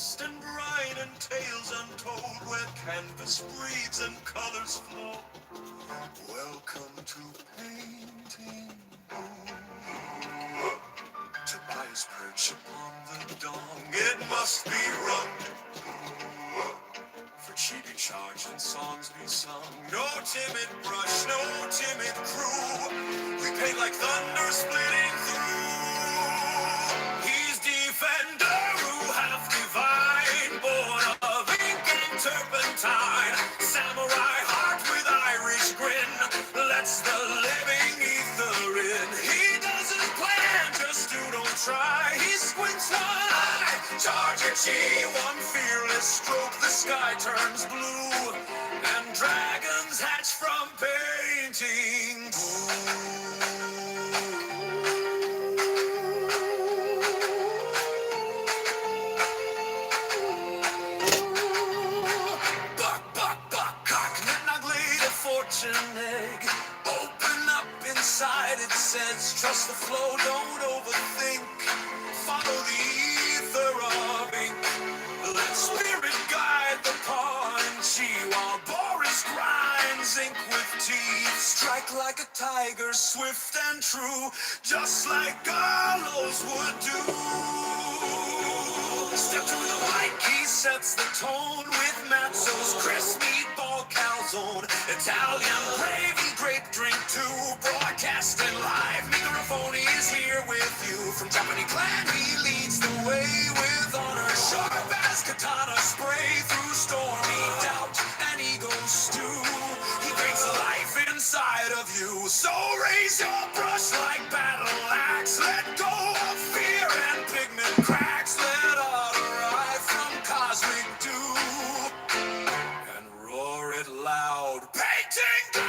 vast and bright and tales untold, where canvas breathes and colors flow. Welcome to Painting Boo. Tobias perch upon the dong. It must be rung for cheating charge and songs be sung. No timid brush, no timid crew. We paint like thunder splitting through. He's defender who half divine, born of ink and turpentine. Samurai heart with Irish grin, lets the living ether in. He doesn't plan, just do don't try. He squints one eye, charge a chi, one fearless stroke, the sky turns blue, and dragons hatch from painting Buck, buck, buck, cock, nugly, a fortune egg. Open up inside, it says, trust the flow, don't overthink. Follow the ether of ink. Let spirit guide the paw and chi, while Boris grinds ink with teeth. Strike like a tiger, swift and true, just like Gallows would do. Step to the mic, he sets the tone with Mazzo's crisp meatball calzone. Italian gravy, grape drink too, broadcasting live. Microphone is here with you. From Japanese clan, he leads the way with honor. Sharp as katana, spray through stormy doubt and ego stew. He brings life inside of you. So raise your brush like battle axe. Let go of fear and pigment cracks. Let out arrive from cosmic dew and roar it loud. Painting God!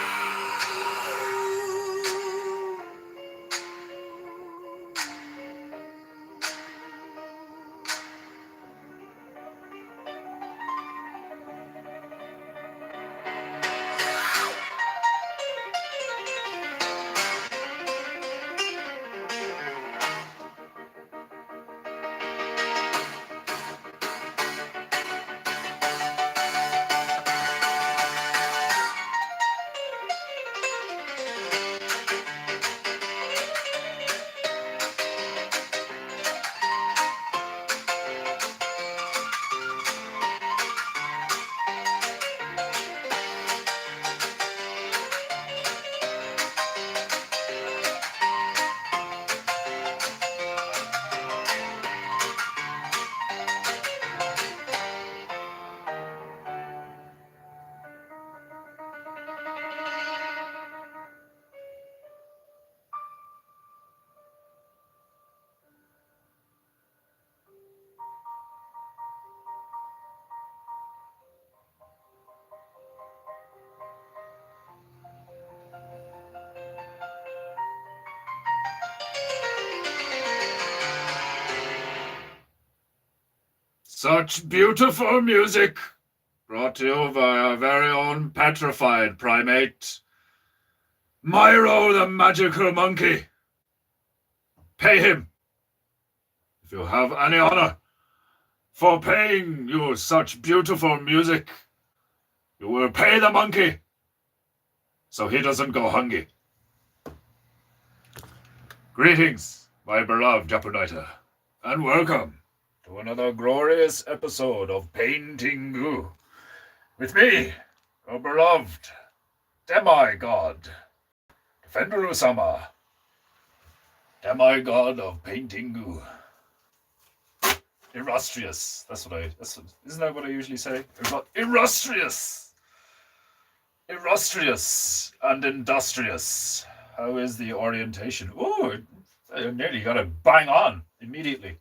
Such beautiful music, brought to you by our very own petrified primate, Myro the Magical Monkey. Pay him, if you have any honor, for paying you such beautiful music. You will pay the monkey, so he doesn't go hungry. Greetings, my beloved Japaniter, and welcome to another glorious episode of Painting Goo. With me, your beloved demigod, Defenderu-sama, demigod of Painting Goo. Illustrious. Isn't that what I usually say? Illustrious. Illustrious and industrious. How is the orientation? Ooh, I nearly got it bang on immediately.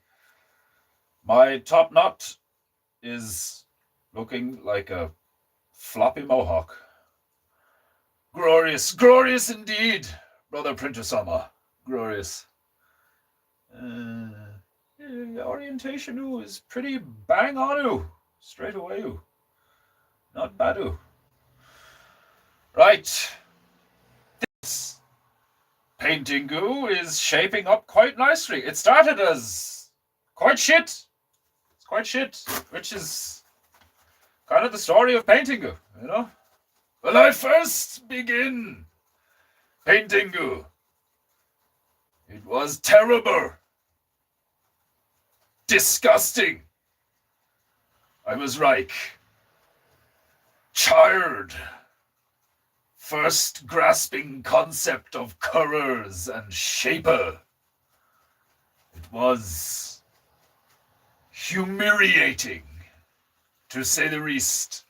My top knot is looking like a floppy mohawk. Glorious, glorious indeed, Brother Printer-sama. Glorious. Orientation is pretty bang on straight away. Not bad. Right. This Painting Goo is shaping up quite nicely. It started as quite shit. It's quite shit, which is kind of the story of Paintingu, you know? When I first begin Paintingu, it was terrible, disgusting. I was like, child, first grasping concept of colors and shaper. It was humiliating, to say the least.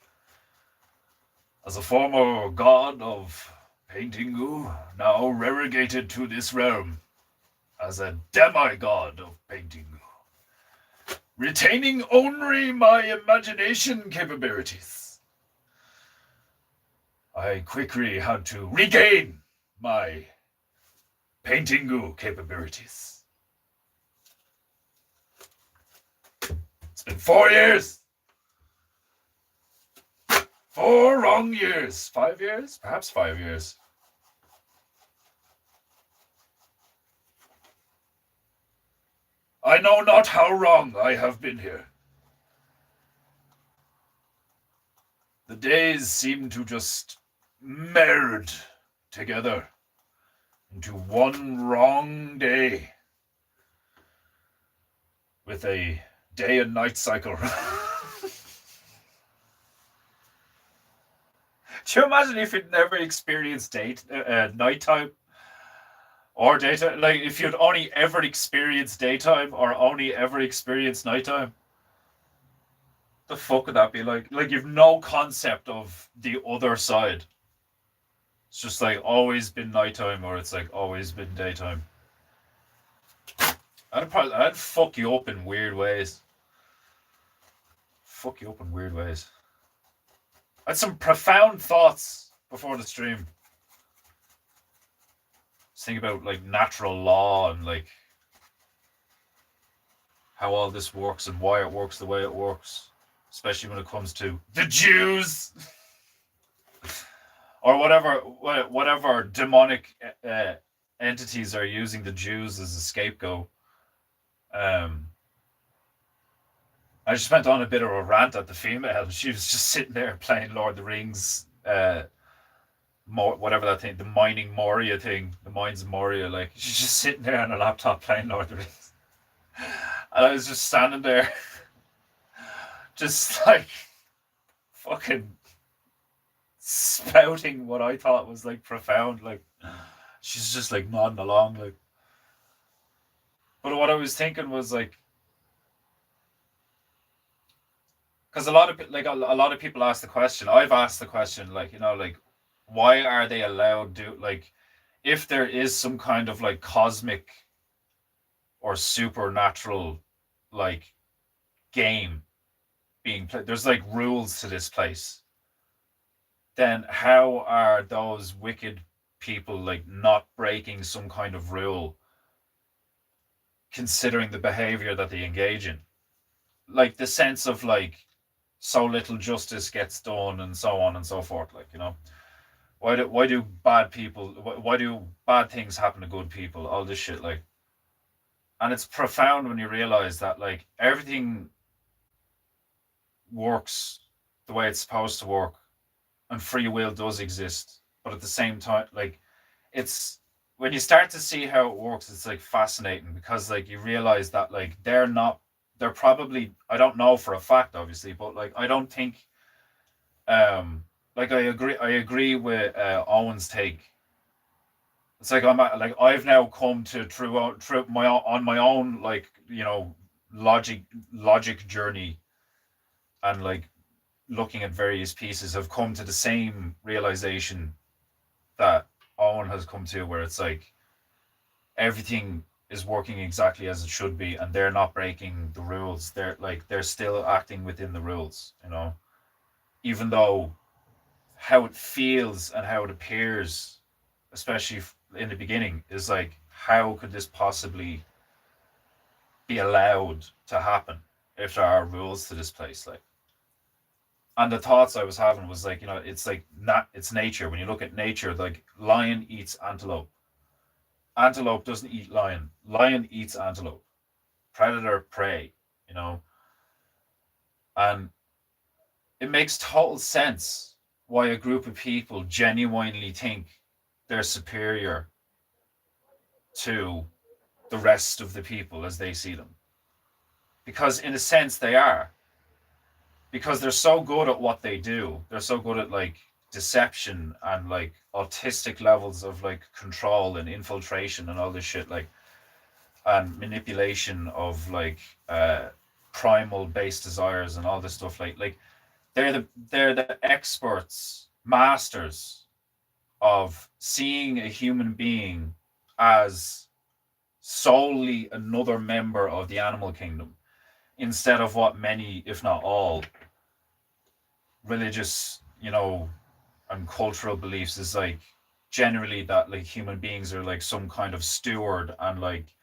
As a former god of Paintingu, now relegated to this realm as a demigod of Paintingu, retaining only my imagination capabilities, I quickly had to regain my Paintingu capabilities. It's been 4 years. 4 wrong years. 5 years? Perhaps 5 years. I know not how wrong I have been here. The days seem to just meld together into one wrong day with a day and night cycle. Do you imagine if you'd never experienced nighttime or daytime? Like, if you'd only ever experienced daytime or only ever experienced nighttime? The fuck would that be like? Like, you've no concept of the other side. It's just like always been nighttime or it's like always been daytime. I'd fuck you up in weird ways. Fuck you up in weird ways. I had some profound thoughts before the stream. Just think about like natural law and like how all this works and why it works the way it works, especially when it comes to the Jews or whatever demonic entities are using the Jews as a scapegoat. I just went on a bit of a rant at the female. She was just sitting there playing Lord of the Rings, whatever that thing, the Mining Moria thing, the Mines of Moria. Like, she's just sitting there on a laptop playing Lord of the Rings. And I was just standing there, just like fucking spouting what I thought was like profound. Like, she's just like nodding along. Like, but what I was thinking was like, because a lot of people ask the question. I've asked the question, like, you know, like, why are they allowed to, like, if there is some kind of like cosmic or supernatural like game being played, there's like rules to this place, then how are those wicked people like not breaking some kind of rule considering the behavior that they engage in? Like, the sense of like, so little justice gets done and so on and so forth. Like, you know, why do bad things happen to good people? All this shit, like, and it's profound when you realize that like everything works the way it's supposed to work, and free will does exist. But at the same time, like, it's when you start to see how it works, it's like fascinating, because like you realize that like they're probably, I don't know for a fact, obviously, but like I don't think, like I agree with Owen's take. It's like I've now come to through my own like, you know, logic journey, and like looking at various pieces, have come to the same realization that Owen has come to, where it's like everything is working exactly as it should be, and they're not breaking the rules. They're still acting within the rules, you know, even though how it feels and how it appears, especially in the beginning, is like, how could this possibly be allowed to happen if there are rules to this place? Like, and the thoughts I was having was like, you know, it's like it's nature. When you look at nature, like, lion eats antelope. Antelope doesn't eat lion. Lion eats antelope. Predator, prey, you know. And it makes total sense why a group of people genuinely think they're superior to the rest of the people as they see them. Because in a sense they are. Because they're so good at what they do. They're so good at like deception and like autistic levels of like control and infiltration and all this shit, like, and manipulation of like primal base desires and all this stuff. Like they're the experts, masters of seeing a human being as solely another member of the animal kingdom, instead of what many, if not all, religious, and cultural beliefs is like, generally that like human beings are like some kind of steward, and like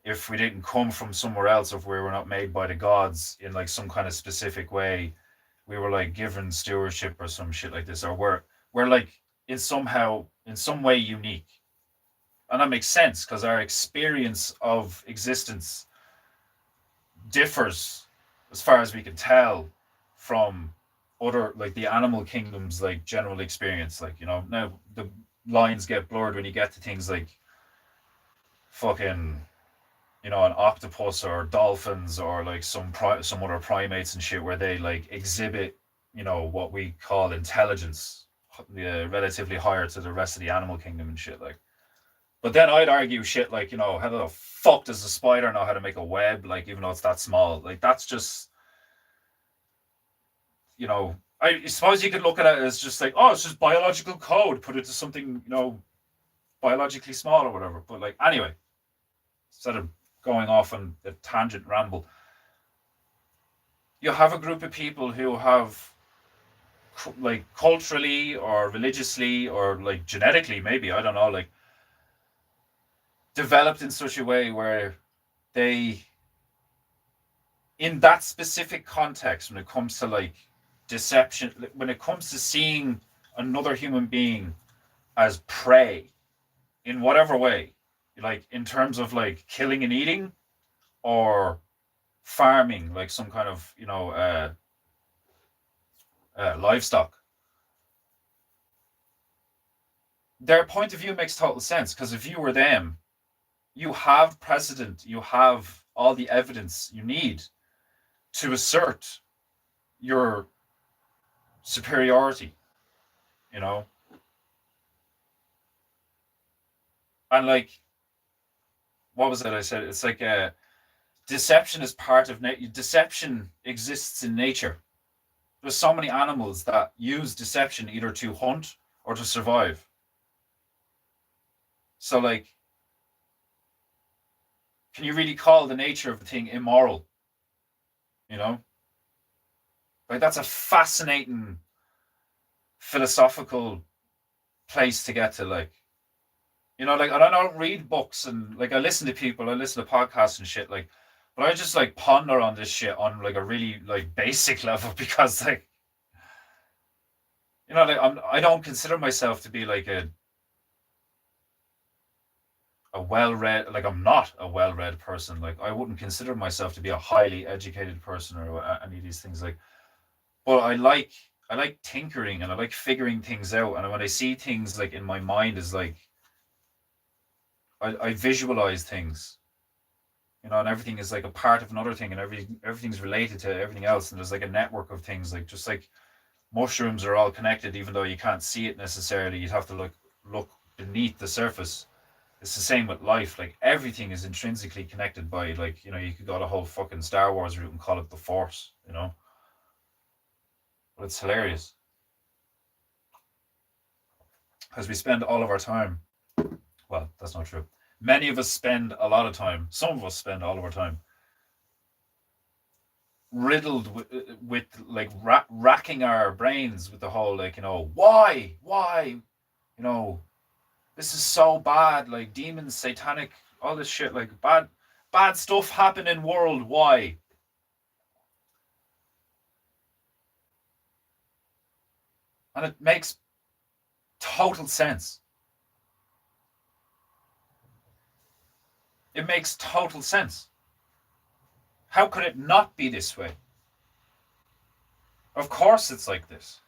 if we didn't come from somewhere else, if we were not made by the gods in like some kind of specific way, we were like given stewardship or some shit like this, or we're like in some way unique. And that makes sense because our experience of existence differs, as far as we can tell, from other, like the animal kingdom's like general experience. Like, now the lines get blurred when you get to things like fucking, an octopus or dolphins or like some other primates and shit, where they like exhibit, what we call intelligence, relatively higher to the rest of the animal kingdom and shit. Like, but then I'd argue shit like, how the fuck does a spider know how to make a web? Like, even though it's that small, like that's just, I suppose you could look at it as just like, oh, it's just biological code, put it to something, biologically small or whatever. But like, anyway, instead of going off on a tangent ramble, you have a group of people who have, like, culturally or religiously or like genetically, maybe, I don't know, like, developed in such a way where they, in that specific context, when it comes to like deception, when it comes to seeing another human being as prey in whatever way, like in terms of like killing and eating, or farming, like some kind of, livestock, their point of view makes total sense. Because if you were them, you have precedent, you have all the evidence you need to assert your superiority, you know? And like, what was it I said? It's like deception is part of nature. Deception exists in nature. There's so many animals that use deception either to hunt or to survive. So like, can you really call the nature of the thing immoral? You know? Like, that's a fascinating philosophical place to get to, like, like, and I don't read books, and like I listen to people, I listen to podcasts and shit, like, but I just like ponder on this shit on like a really like basic level, because like, like I don't consider myself to be like a well-read, like I'm not a well-read person. Like, I wouldn't consider myself to be a highly educated person or any of these things, like, but I like tinkering, and I like figuring things out, and when I see things like in my mind, is like, I visualize things, and everything is like a part of another thing, and everything's related to everything else, and there's like a network of things, like, just like mushrooms are all connected, even though you can't see it necessarily. You'd have to look beneath the surface. It's the same with life. Like, everything is intrinsically connected by, like, you could go the whole fucking Star Wars route and call it the Force, but it's hilarious because we spend all of our time. Well, that's not true. Many of us spend a lot of time. Some of us spend all of our time riddled with like racking our brains with the whole, like, why, this is so bad, like demons, satanic, all this shit, like bad stuff happen in world. Why? And it makes total sense. It makes total sense. How could it not be this way? Of course it's like this.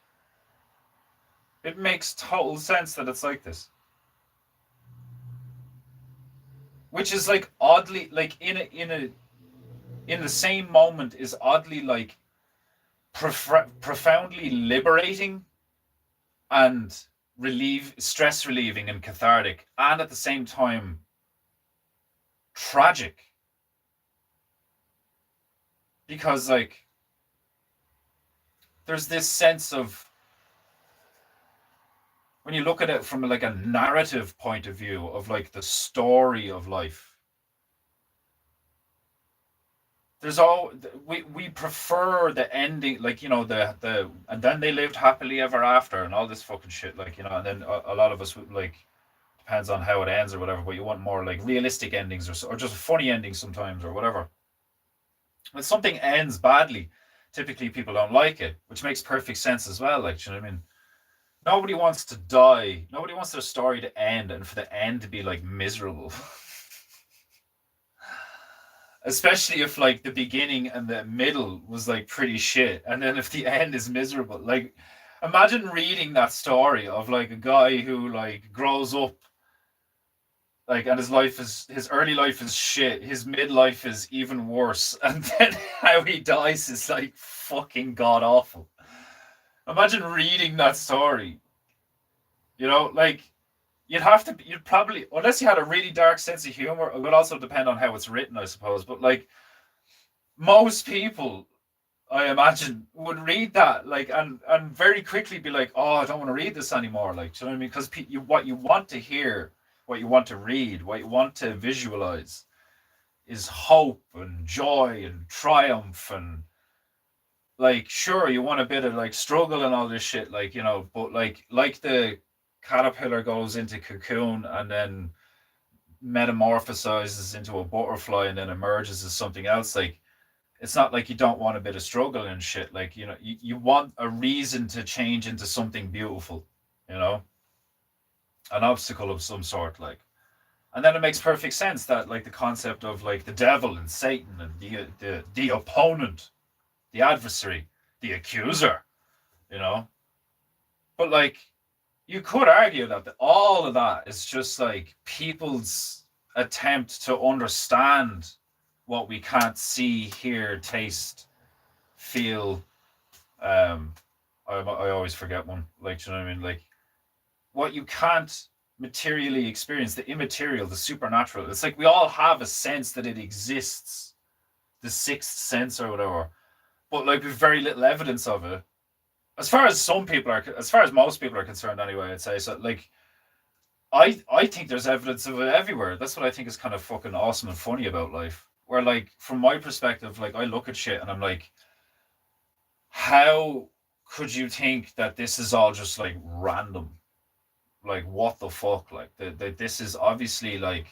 It makes total sense that it's like this. Which is like oddly like in the same moment is oddly like profoundly liberating and stress relieving and cathartic, and at the same time tragic, because like there's this sense of, when you look at it from like a narrative point of view of like the story of life, there's all we prefer the ending, like, you know, the and then they lived happily ever after and all this fucking shit, like, you know, and then a lot of us would like, depends on how it ends or whatever, but you want more like realistic endings, or just funny endings sometimes or whatever. When something ends badly, typically people don't like it, which makes perfect sense as well, like, you know what I mean? Nobody wants to die, nobody wants their story to end and for the end to be like miserable. Especially if like the beginning and the middle was like pretty shit, and then if the end is miserable, like, imagine reading that story of like a guy who like grows up, like, and his early life is shit, his midlife is even worse, and then how he dies is like fucking god awful. Imagine reading that story, you know, like, you'd probably, unless you had a really dark sense of humor, it would also depend on how it's written, I suppose. But like, most people, I imagine, would read that, like, and very quickly be like, oh, I don't want to read this anymore. Like, do you know what I mean? Because what you want to hear, what you want to read, what you want to visualize is hope and joy and triumph, and like, sure, you want a bit of like struggle and all this shit, like, you know, but like the caterpillar goes into cocoon and then metamorphosizes into a butterfly and then emerges as something else. Like, it's not like you don't want a bit of struggle and shit. Like, you know, you want a reason to change into something beautiful, you know, an obstacle of some sort, like. And then it makes perfect sense that like the concept of like the devil and Satan and the opponent, the adversary, the accuser, you know. But like, you could argue that all of that is just like people's attempt to understand what we can't see, hear, taste, feel. I always forget one. Like, you know what I mean? Like, what you can't materially experience, the immaterial, the supernatural. It's like we all have a sense that it exists, the sixth sense or whatever, but like with very little evidence of it. As far as most people are concerned, anyway, I'd say so. Like, I think there's evidence of it everywhere. That's what I think is kind of fucking awesome and funny about life. Where like, from my perspective, like, I look at shit and I'm like, how could you think that this is all just like random? Like, what the fuck? Like, this is obviously like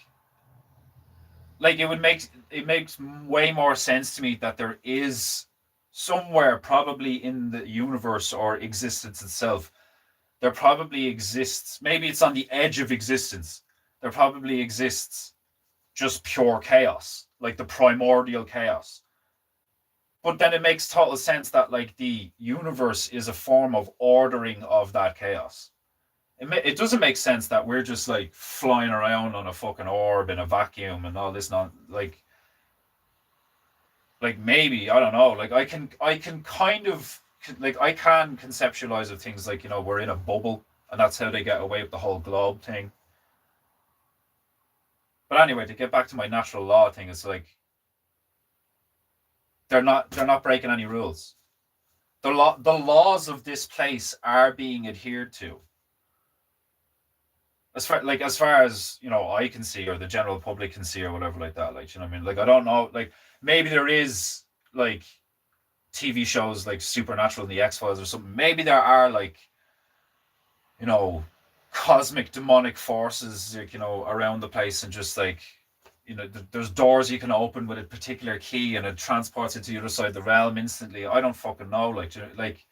it makes way more sense to me that there is somewhere, probably in the universe or existence itself, there probably exists, maybe it's on the edge of existence, there probably exists just pure chaos, like the primordial chaos. But then it makes total sense that like the universe is a form of ordering of that chaos. It doesn't make sense that we're just like flying around on a fucking orb in a vacuum and all this, not like maybe, I don't know, like I can kind of, like, I can conceptualize of things like, you know, we're in a bubble and that's how they get away with the whole globe thing. But anyway, to get back to my natural law thing, it's like they're not breaking any rules. The laws of this place are being adhered to. As far as, you know, I can see, or the general public can see, or whatever, like that. Like, you know what I mean? Like, I don't know, like, maybe there is like TV shows like Supernatural and the X-Files or something. Maybe there are like, you know, cosmic demonic forces, like, you know, around the place, and just like, you know, there's doors you can open with a particular key and it transports it to the other side of the realm instantly. I don't fucking know. Like,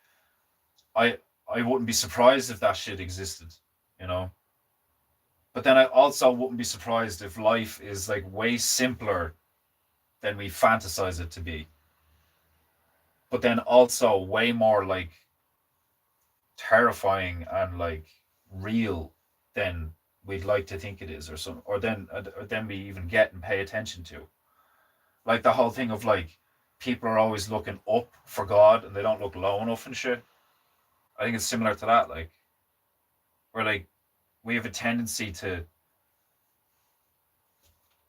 I wouldn't be surprised if that shit existed, you know. But then I also wouldn't be surprised if life is like way simpler than we fantasize it to be. but then also way more like terrifying and like real than we'd like to think it is, or then we even get and pay attention to. Like the whole thing of like people are always looking up for God and they don't look low enough and shit. I think it's similar to that. Like, where like we have a tendency to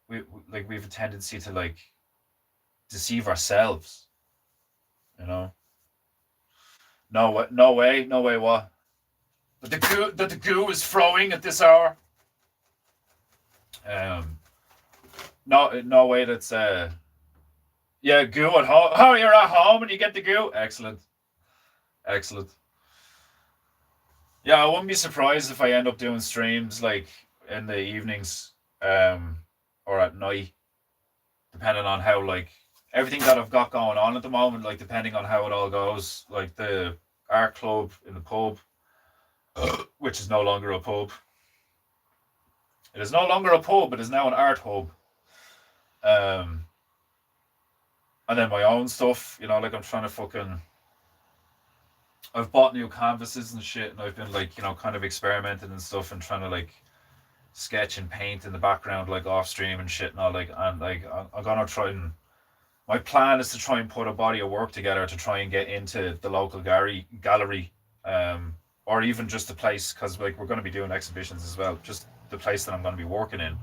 we have a tendency to like deceive ourselves, you know. No way, what? That the goo is throwing at this hour. No way. That's yeah, goo at home. Oh, you're at home and you get the goo. Excellent. Yeah, I wouldn't be surprised if I end up doing streams like in the evenings, or at night, depending on how like everything that I've got going on at the moment. Like depending on how it all goes. Like the art club in the pub, which is no longer a pub. It is no longer a pub. It is now an art hub. And then my own stuff, you know, like I'm trying to fucking. I've bought new canvases and shit, and I've been like, you know, kind of experimenting and stuff, and trying to like sketch and paint in the background, like off stream and shit, and all like, and like I'm gonna try and. My plan is to try and put a body of work together to try and get into the local gallery, or even just the place, because like we're going to be doing exhibitions as well. Just the place that I'm going to be working in,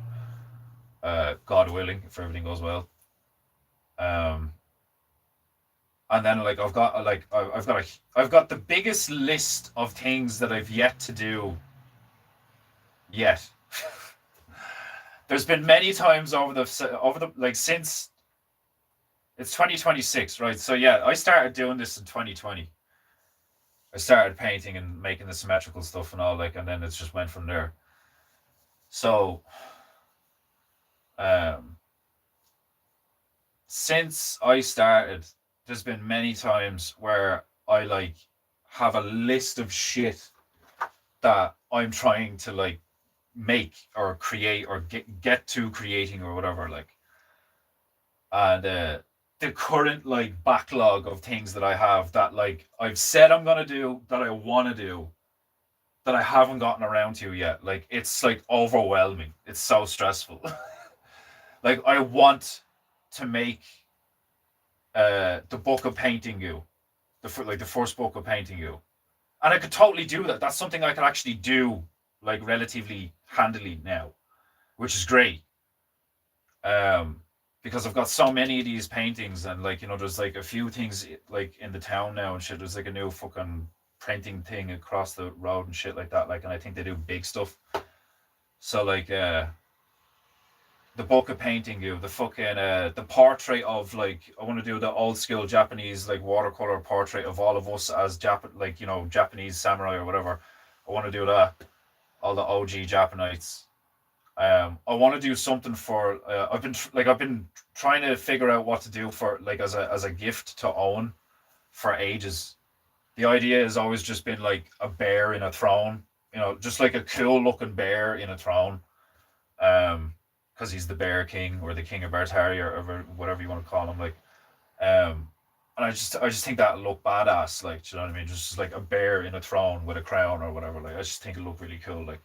God willing, if everything goes well. And then like I've got the biggest list of things that I've yet to do. Yet, there's been many times over the like since it's 2026, right? So yeah, I started doing this in 2020. I started painting and making the symmetrical stuff and all, like, and then it just went from there. So, since I started, there's been many times where I like have a list of shit that I'm trying to like make or create or get to creating or whatever, like. And the current like backlog of things that I have that like I've said I'm gonna do, that I want to do, that I haven't gotten around to yet. Like it's like overwhelming. It's so stressful. Like I want to make the book of painting you, the first book of painting you, and I could totally do that. That's something I could actually do like relatively handily now, which is great. Because I've got so many of these paintings, and like, you know, there's like a few things like in the town now and shit. There's like a new fucking printing thing across the road and shit like that. Like, and I think they do big stuff. So like the book of painting you, the fucking the portrait of like, I want to do the old school Japanese like watercolor portrait of all of us as like, you know, Japanese samurai or whatever. I want to do that. All the OG Japanites. I want to do something for. I've been trying to figure out what to do for like as a gift to own for ages. The idea has always just been like a bear in a throne, you know, just like a cool looking bear in a throne, because he's the Bear King or the King of Bartaria or whatever you want to call him, like, and I just think that look badass, like, do you know what I mean? Just like a bear in a throne with a crown or whatever, like, I just think it look really cool, like,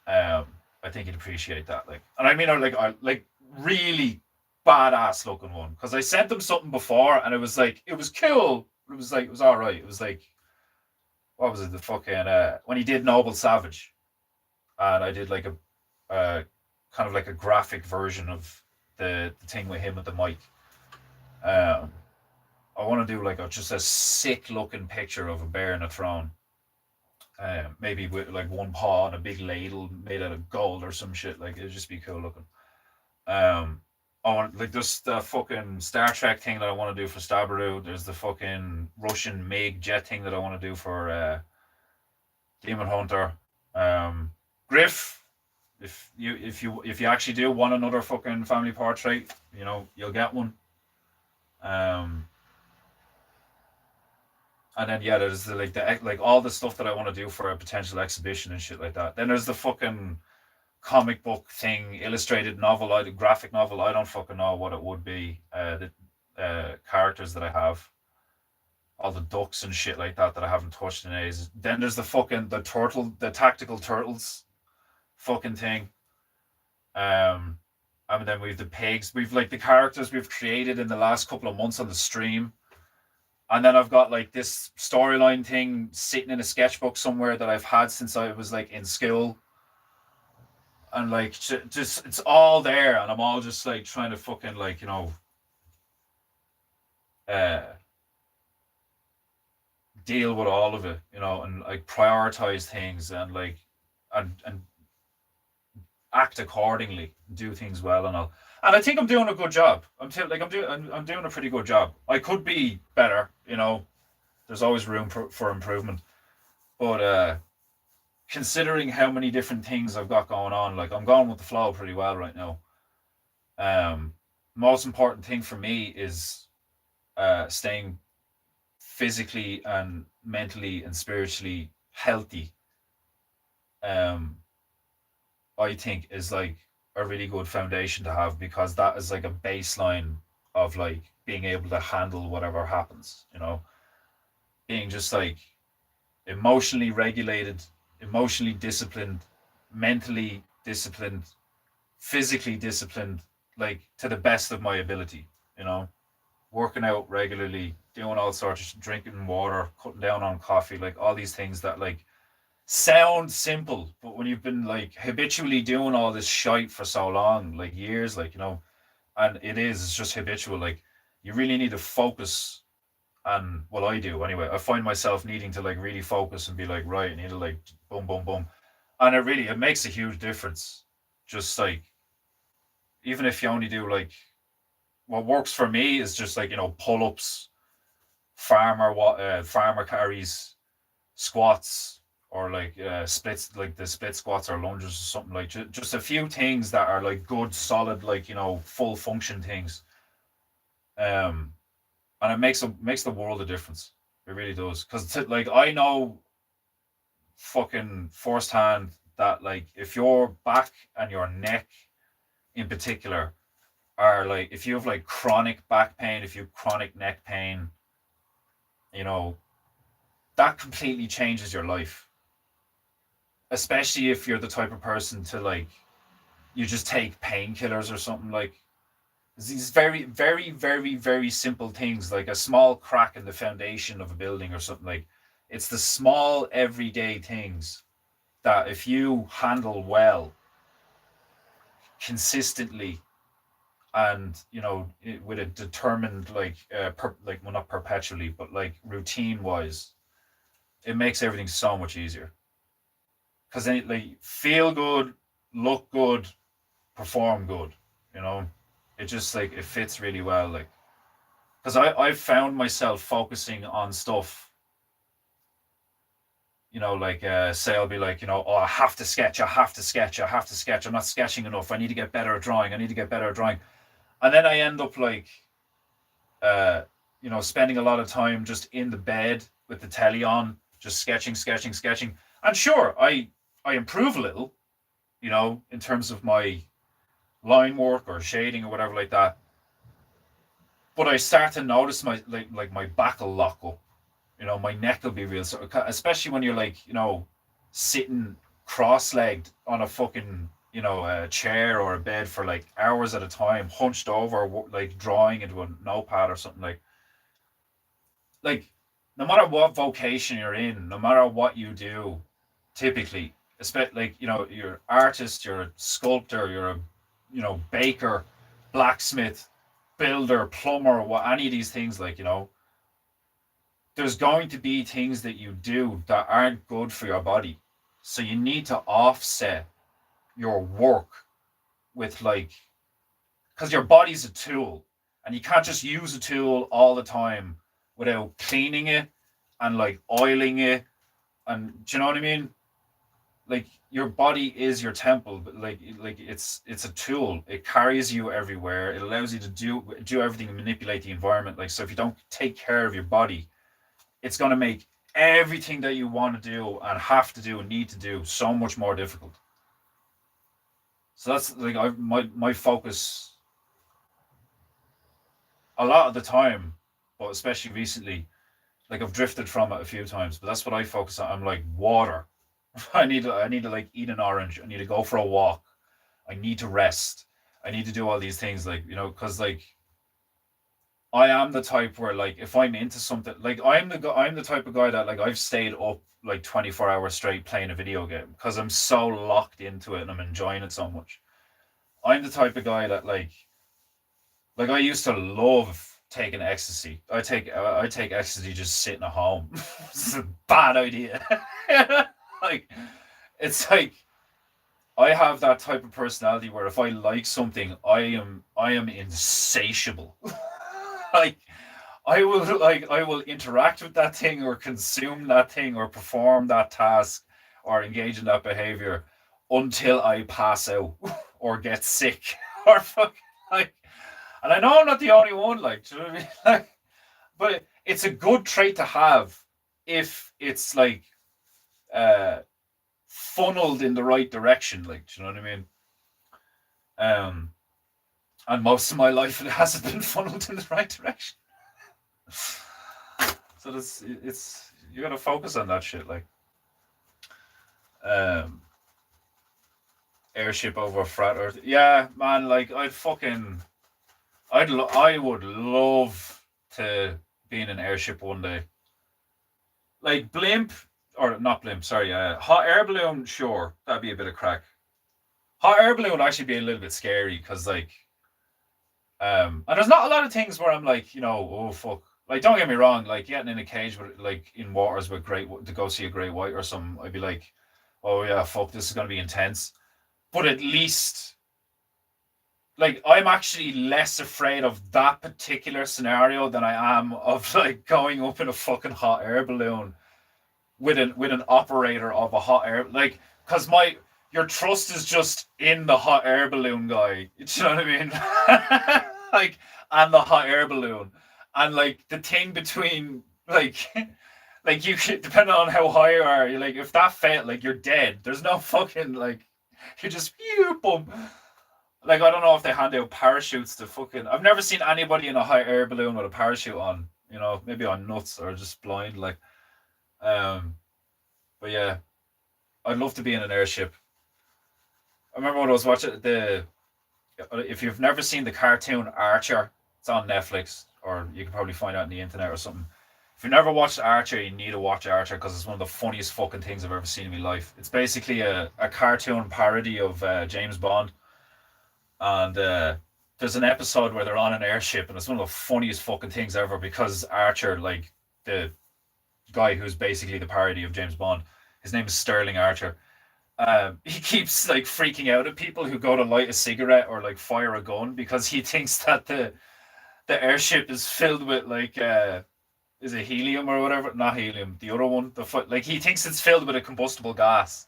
I think you'd appreciate that, like, and I mean, I like really badass looking one, because I sent them something before and it was like, it was cool, it was like, it was all right, it was like, what was it, the fucking when he did Noble Savage, and I did like a kind of like a graphic version of the thing with him at the mic. I want to do like just a sick looking picture of a bear in a throne. Maybe with like one paw and a big ladle made out of gold or some shit. Like, it'd just be cool looking. I want, like, there's the fucking Star Trek thing that I want to do for Stabaru. There's the fucking Russian MiG jet thing that I want to do for Demon Hunter. Griff, if you actually do want another fucking family portrait, you know, you'll get one. And then yeah, there's like all the stuff that I want to do for a potential exhibition and shit like that. Then there's the fucking comic book thing, illustrated novel, graphic novel. I don't fucking know what it would be. The characters that I have. all the ducks and shit like that I haven't touched in ages. Then there's the tactical turtles fucking thing. And then we've the pigs. We've like the characters we've created in the last couple of months on the stream. And then I've got like this storyline thing sitting in a sketchbook somewhere that I've had since I was like in school. And like just it's all there, and I'm all just like trying to fucking like, deal with all of it, and like prioritize things and like and act accordingly, do things well and all. And I think I'm doing a good job. I'm doing a pretty good job. I could be better, There's always room for improvement. But considering how many different things I've got going on, like I'm going with the flow pretty well right now. Most important thing for me is staying physically and mentally and spiritually healthy. I think is like a really good foundation to have, because that is like a baseline of like being able to handle whatever happens, being just like emotionally regulated, emotionally disciplined, mentally disciplined, physically disciplined, like to the best of my ability, working out regularly, doing all sorts of drinking water, cutting down on coffee, like all these things that like sound simple, but when you've been like habitually doing all this shite for so long, like years, like, and it's just habitual, like you really need to focus. And well, I do anyway. I find myself needing to like really focus and be like, right, I need to like boom, boom, boom. And it makes a huge difference. Just like, even if you only do like, what works for me is just like, pull-ups, farmer carries, squats, or like splits, like the split squats or lunges or something, like just a few things that are like good, solid, like, full function things. And it makes the world a difference. It really does. Because like I know fucking firsthand that like if your back and your neck in particular are like, if you have like chronic back pain, if you have chronic neck pain, that completely changes your life. Especially if you're the type of person to like, you just take painkillers or something, like these very, very, very, very simple things, like a small crack in the foundation of a building or something. Like it's the small everyday things that if you handle well, consistently, and with a determined like well, not perpetually, but like routine wise, it makes everything so much easier. Because then like feel good, look good, perform good, it just like it fits really well, like because I've found myself focusing on stuff, like say I'll be like, oh, I have to sketch, I'm not sketching enough, I need to get better at drawing, and then I end up like spending a lot of time just in the bed with the telly on, just sketching. And sure, I improve a little, in terms of my line work or shading or whatever like that. But I start to notice my like my back will lock up, my neck will be real, especially when you're like, sitting cross-legged on a fucking, a chair or a bed for like hours at a time, hunched over, like drawing into a notepad or something, like no matter what vocation you're in, no matter what you do, typically, especially like, you're an artist, you're a sculptor, you're a, baker, blacksmith, builder, plumber, what, any of these things, like, there's going to be things that you do that aren't good for your body. So you need to offset your work with like, because your body's a tool, and you can't just use a tool all the time without cleaning it and like oiling it. And do you know what I mean? Like your body is your temple, but like it's a tool. It carries you everywhere. It allows you to do everything and manipulate the environment. Like, so if you don't take care of your body, it's going to make everything that you want to do and have to do and need to do so much more difficult. So that's like my focus a lot of the time, but especially recently, Like I've drifted from it a few times, but that's what I focus on. I'm like water. I need to like eat an orange. I need to go for a walk. I need to rest. I need to do all these things, like, because like I am the type where, like, if I'm into something, like I'm the type of guy that, like, I've stayed up like 24 hours straight playing a video game because I'm so locked into it and I'm enjoying it so much. I'm the type of guy that, like I used to love taking ecstasy. I take ecstasy just sitting at home. It's a bad idea. Like, it's like I have that type of personality where if I like something, I am insatiable. Like, I will interact with that thing or consume that thing or perform that task or engage in that behavior until I pass out or get sick or fuck, like. And I know I'm not the only one, like, do you know what I mean? Like, but it's a good trait to have if it's like uh funneled in the right direction, like, do you know what I mean? Um, and most of my life it hasn't been funneled in the right direction. So it's you gotta focus on that shit, like. Um, Airship over flat Earth. Yeah, man. Like I would love to be in an airship one day. Like blimp or not blimp. Sorry, hot air balloon. Sure, that'd be a bit of crack. Hot air balloon would actually be a little bit scary because, like, and there's not a lot of things where I'm like, oh fuck. Like, don't get me wrong, like getting in a cage with, like, in waters with to go see a great white or something, I'd be like, oh yeah, fuck, this is gonna be intense. But at least, like, I'm actually less afraid of that particular scenario than I am of, like, going up in a fucking hot air balloon with an operator of a hot air, like, because your trust is just in the hot air balloon guy. Do you know what I mean? Like, and the hot air balloon, and like the thing between, like, like you could, depending on how high you are, you're like, if that failed, like, you're dead. There's no fucking, like, you just boom. Like, I don't know if they hand out parachutes to fucking. I've never seen anybody in a hot air balloon with a parachute on. Maybe I'm nuts or just blind. Like, but yeah, I'd love to be in an airship. I remember when I was watching if you've never seen the cartoon Archer, it's on Netflix, or you can probably find it on the internet or something. If you've never watched Archer, you need to watch Archer because it's one of the funniest fucking things I've ever seen in my life. It's basically a cartoon parody of James Bond. And there's an episode where they're on an airship, and it's one of the funniest fucking things ever because Archer, like, the guy who's basically the parody of James Bond, his name is Sterling Archer. He keeps, like, freaking out at people who go to light a cigarette or, like, fire a gun because he thinks that the airship is filled with, like, is it helium or whatever? Not helium, the other one. Like, he thinks it's filled with a combustible gas.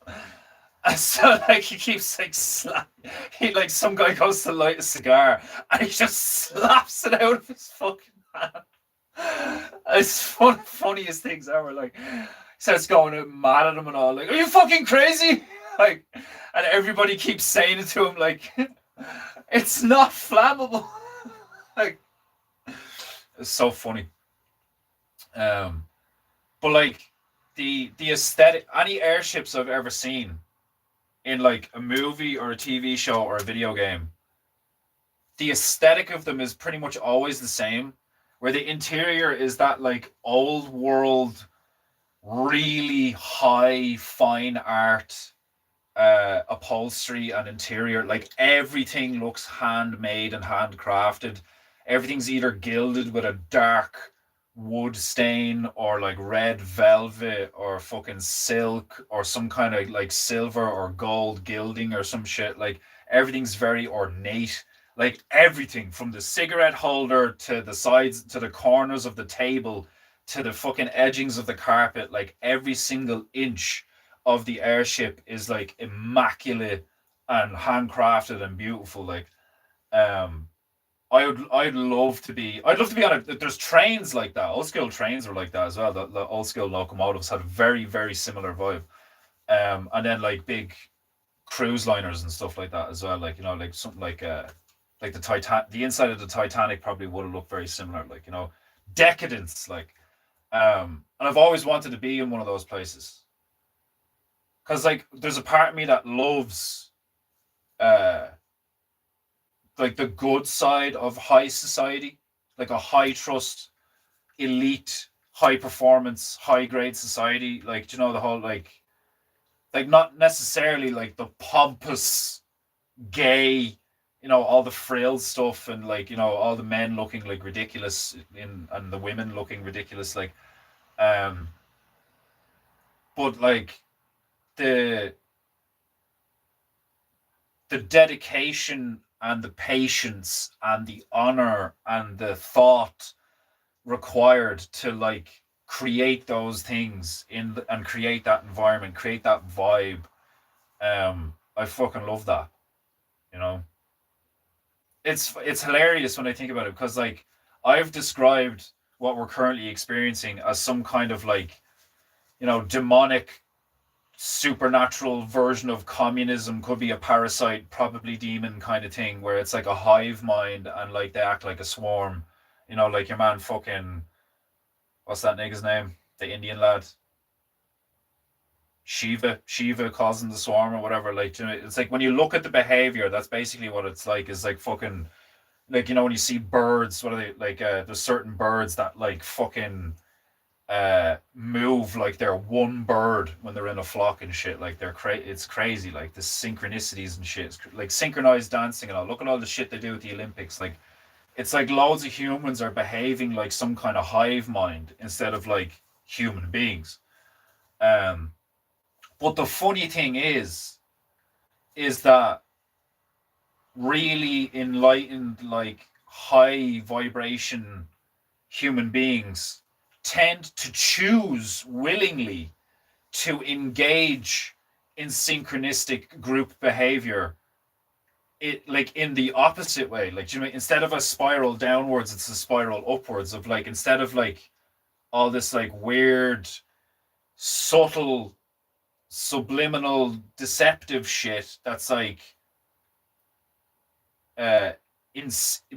And so, like, he keeps, like, like, some guy goes to light a cigar and he just slaps it out of his fucking hand. It's funniest things ever. Like, he starts going out mad at him and all, like, are you fucking crazy? Like, and everybody keeps saying it to him, like, it's not flammable. Like, it's so funny. But, like, the aesthetic, any airships I've ever seen in, like, a movie or a TV show or a video game, the aesthetic of them is pretty much always the same, where the interior is that, like, old world, really high fine art upholstery and interior. Like, everything looks handmade and handcrafted. Everything's either gilded with a dark wood stain or, like, red velvet or fucking silk or some kind of, like, silver or gold gilding or some shit. Like, everything's very ornate. Like, everything from the cigarette holder to the sides to the corners of the table to the fucking edgings of the carpet, like, every single inch of the airship is, like, immaculate and handcrafted and beautiful. Like, I'd love to be on it. There's trains like that. Old school trains were like that as well. The old school locomotives had a very, very similar vibe. And then, like, big cruise liners and stuff like that as well. Like, like something like the inside of the Titanic probably would have looked very similar. Like, decadence. Like, And I've always wanted to be in one of those places. Because, like, there's a part of me that loves, uh, like, the good side of high society, like a high trust, elite, high performance, high grade society. Like, you know, the whole, like not necessarily like the pompous, gay, all the frail stuff and like, all the men looking like ridiculous and the women looking ridiculous. Like, um, but like the the dedication and the patience and the honor and the thought required to like create those things and create that environment, create that vibe. I fucking love that. You know, it's hilarious when I think about it because like I've described what we're currently experiencing as some kind of like demonic supernatural version of communism, could be a parasite, probably demon kind of thing, where it's like a hive mind and like they act like a swarm. Like your man fucking, what's that nigga's name? The Indian lad. Shiva causing the swarm or whatever. Like, it's like when you look at the behavior, that's basically what it's like. Is like fucking, like, when you see birds, what are they like? There's certain birds that like fucking move like they're one bird when they're in a flock and shit. Like it's crazy. Like the synchronicities and shit. It's like synchronized dancing and all. Look at all the shit they do at the Olympics. Like, it's like loads of humans are behaving like some kind of hive mind instead of like human beings. But the funny thing is that really enlightened, like high vibration human beings tend to choose willingly to engage in synchronistic group behavior. It like in the opposite way, like, instead of a spiral downwards, it's a spiral upwards of like, instead of like all this like weird, subtle, subliminal, deceptive shit that's like in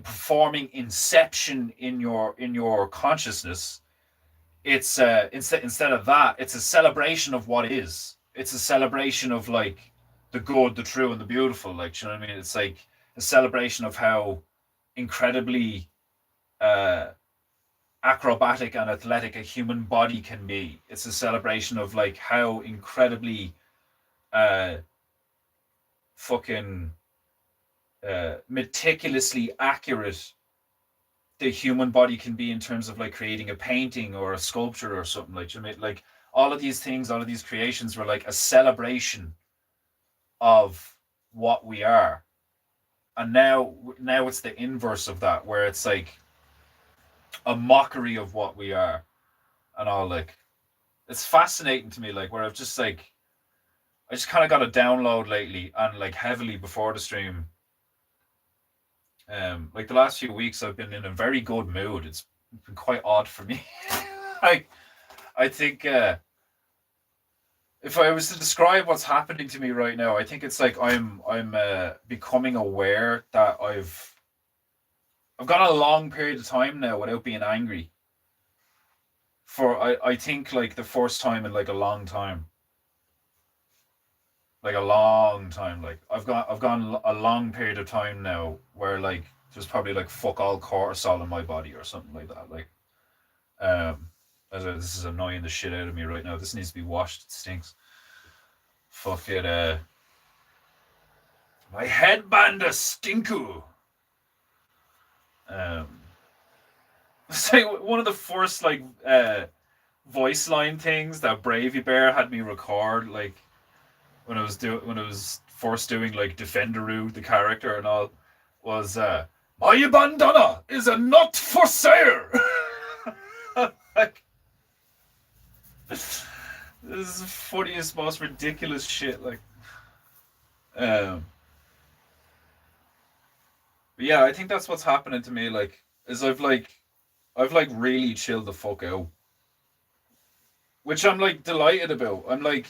performing inception in your consciousness. It's instead of that, it's a celebration of what is. It's a celebration of like the good, the true, and the beautiful. Like, you know what I mean? It's like a celebration of how incredibly acrobatic and athletic a human body can be. It's a celebration of like how incredibly fucking meticulously accurate the human body can be in terms of like creating a painting or a sculpture or something. Like, you know, like all of these things, all of these creations were like a celebration of what we are. And now it's the inverse of that, where it's like a mockery of what we are and all. Like, it's fascinating to me, like, where I've just like, I just kind of got a download lately and like heavily before the stream. Like the last few weeks I've been in a very good mood. It's been quite odd for me. I think if I was to describe what's happening to me right now, I think it's like I'm becoming aware that I've gone a long period of time now without being angry. I think like the first time in like a long time. Like a long time. Like I've gone a long period of time now where like there's probably like fuck all cortisol in my body or something like that. Like this is annoying the shit out of me right now. This needs to be washed. It stinks. Fuck it. My headband a stinku. It's like one of the first like voice line things that Bravey Bear had me record, like when I was first doing like Defenderoo, the character and all, was my bandana is a not for sale. Like, this is the funniest, most ridiculous shit. Like, but yeah, I think that's what's happening to me. Like, is I've really chilled the fuck out, which I'm like delighted about. I'm like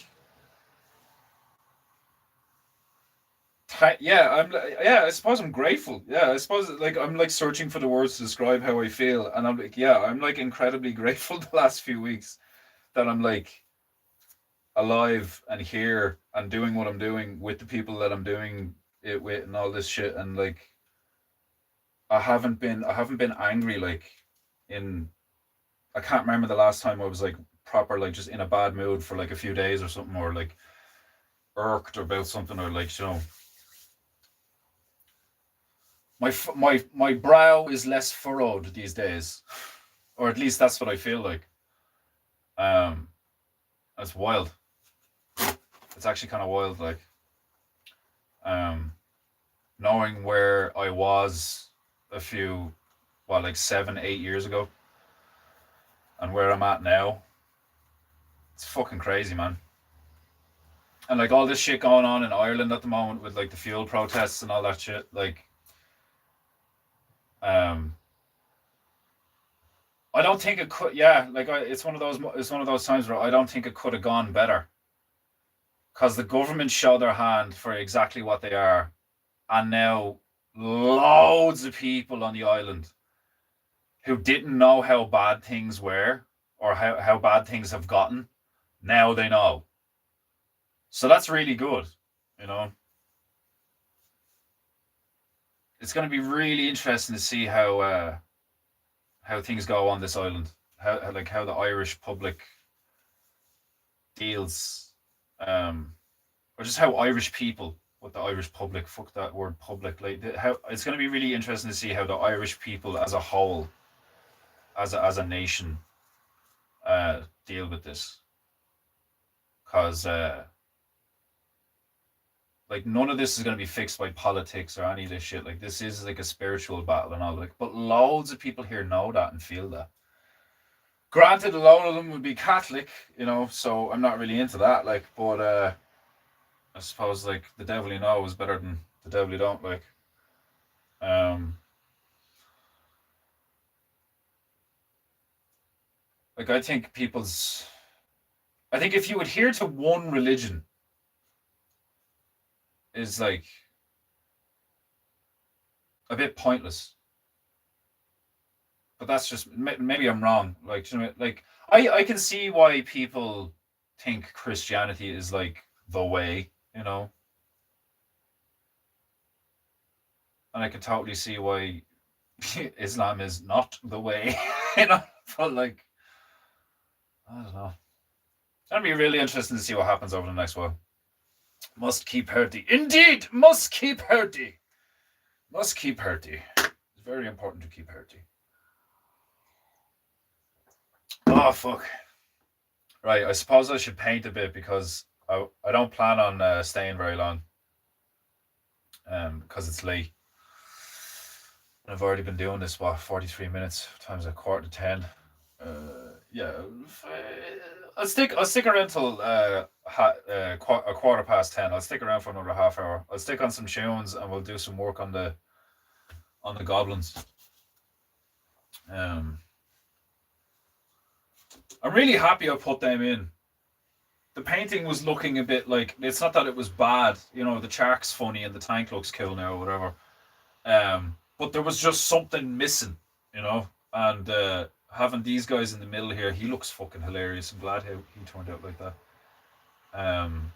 I suppose I'm grateful. Yeah, I suppose like I'm like searching for the words to describe how I feel, and I'm like, yeah, I'm like incredibly grateful the last few weeks that I'm like alive and here and doing what I'm doing with the people that I'm doing it with and all this shit, and like I haven't been angry like in I can't remember the last time I was like proper like just in a bad mood for like a few days or something, or like irked about something, or like my brow is less furrowed these days, or at least that's what I feel like. Um, that's wild. It's actually kind of wild, like um, knowing where I was a few, what, like 7, 8 years ago, and where I'm at now. It's fucking crazy, man. And like all this shit going on in Ireland at the moment with like the fuel protests and all that shit, like um I don't think it could. Yeah, like it's one of those times where I don't think it could have gone better, because the government showed their hand for exactly what they are, and now loads of people on the island who didn't know how bad things were, or how bad things have gotten, now they know. So that's really good, you know. It's going to be really interesting to see how things go on this island, how the Irish public deals, or just how Irish people, what the Irish public, fuck that word public, like how it's going to be really interesting to see how the Irish people as a whole, as a nation, deal with this, because like none of this is going to be fixed by politics or any of this shit. Like this is like a spiritual battle and all. Like, but loads of people here know that and feel that. Granted, a lot of them would be Catholic, so I'm not really into that. Like, but I suppose like the devil you know is better than the devil you don't like. Like I think if you adhere to one religion, is like a bit pointless. But that's just maybe I'm wrong. Like like I can see why people think Christianity is like the way, and I can totally see why Islam is not the way, But like I don't know. It's gonna be really interesting to see what happens over the next while. Must keep healthy. Indeed, must keep healthy. Must keep healthy. It's very important to keep healthy. Oh, fuck. Right, I suppose I should paint a bit, because I don't plan on staying very long. Because it's late. I've already been doing this, 43 minutes times a 9:45. Yeah, I'll stick around till a 10:15. I'll stick around for another half hour. I'll stick on some tunes and we'll do some work on the goblins. I'm really happy I put them in. The painting was looking a bit like, it's not that it was bad, the shark's funny and the tank looks cool now or whatever. But there was just something missing, and having these guys in the middle here, he looks fucking hilarious. I'm glad how he turned out like that. I'm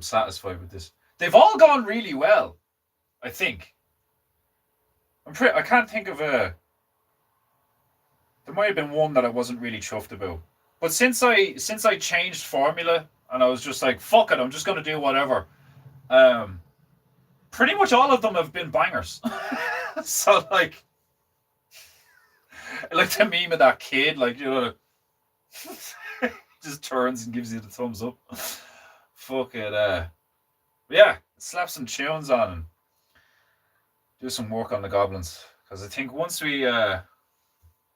satisfied with this. They've all gone really well, I think. I can't think of there might have been one that I wasn't really chuffed about. But since I changed formula and I was just like, fuck it, I'm just gonna do whatever. Pretty much all of them have been bangers. So like the meme of that kid, just turns and gives you the thumbs up. Fuck it. Yeah, slap some tunes on and do some work on the goblins, because I think once we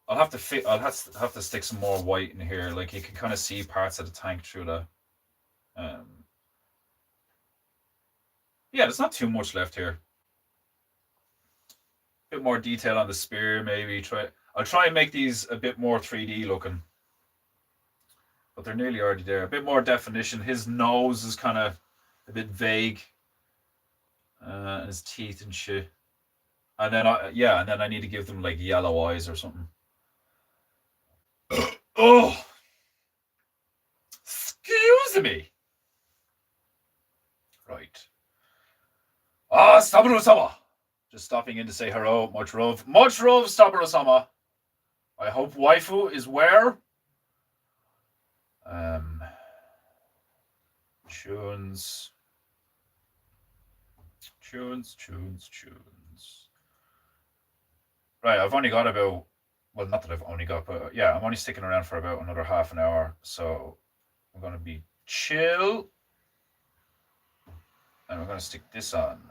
I'll have to stick some more white in here. Like you can kind of see parts of the tank through that. Yeah, there's not too much left here. A bit more detail on the spear, maybe. I'll try and make these a bit more 3D looking. But they're nearly already there. A bit more definition. His nose is kind of a bit vague. His teeth and shit. And then I need to give them like yellow eyes or something. Oh, excuse me. Right. Ah, Staburo-sama. Just stopping in to say hello. Much love, Staburo-sama. I hope waifu is where. Tunes. Right, I've only got about, well, not that I've only got, but yeah, I'm only sticking around for about another half an hour, so I'm going to be chill, and we're going to stick this on.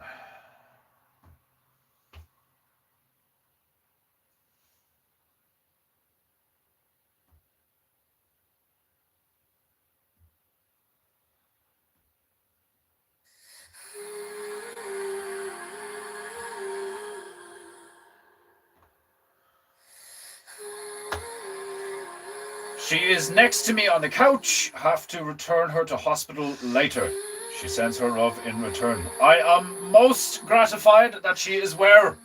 She is next to me on the couch. Have to return her to hospital later. She sends her love in return. I am most gratified that she is where.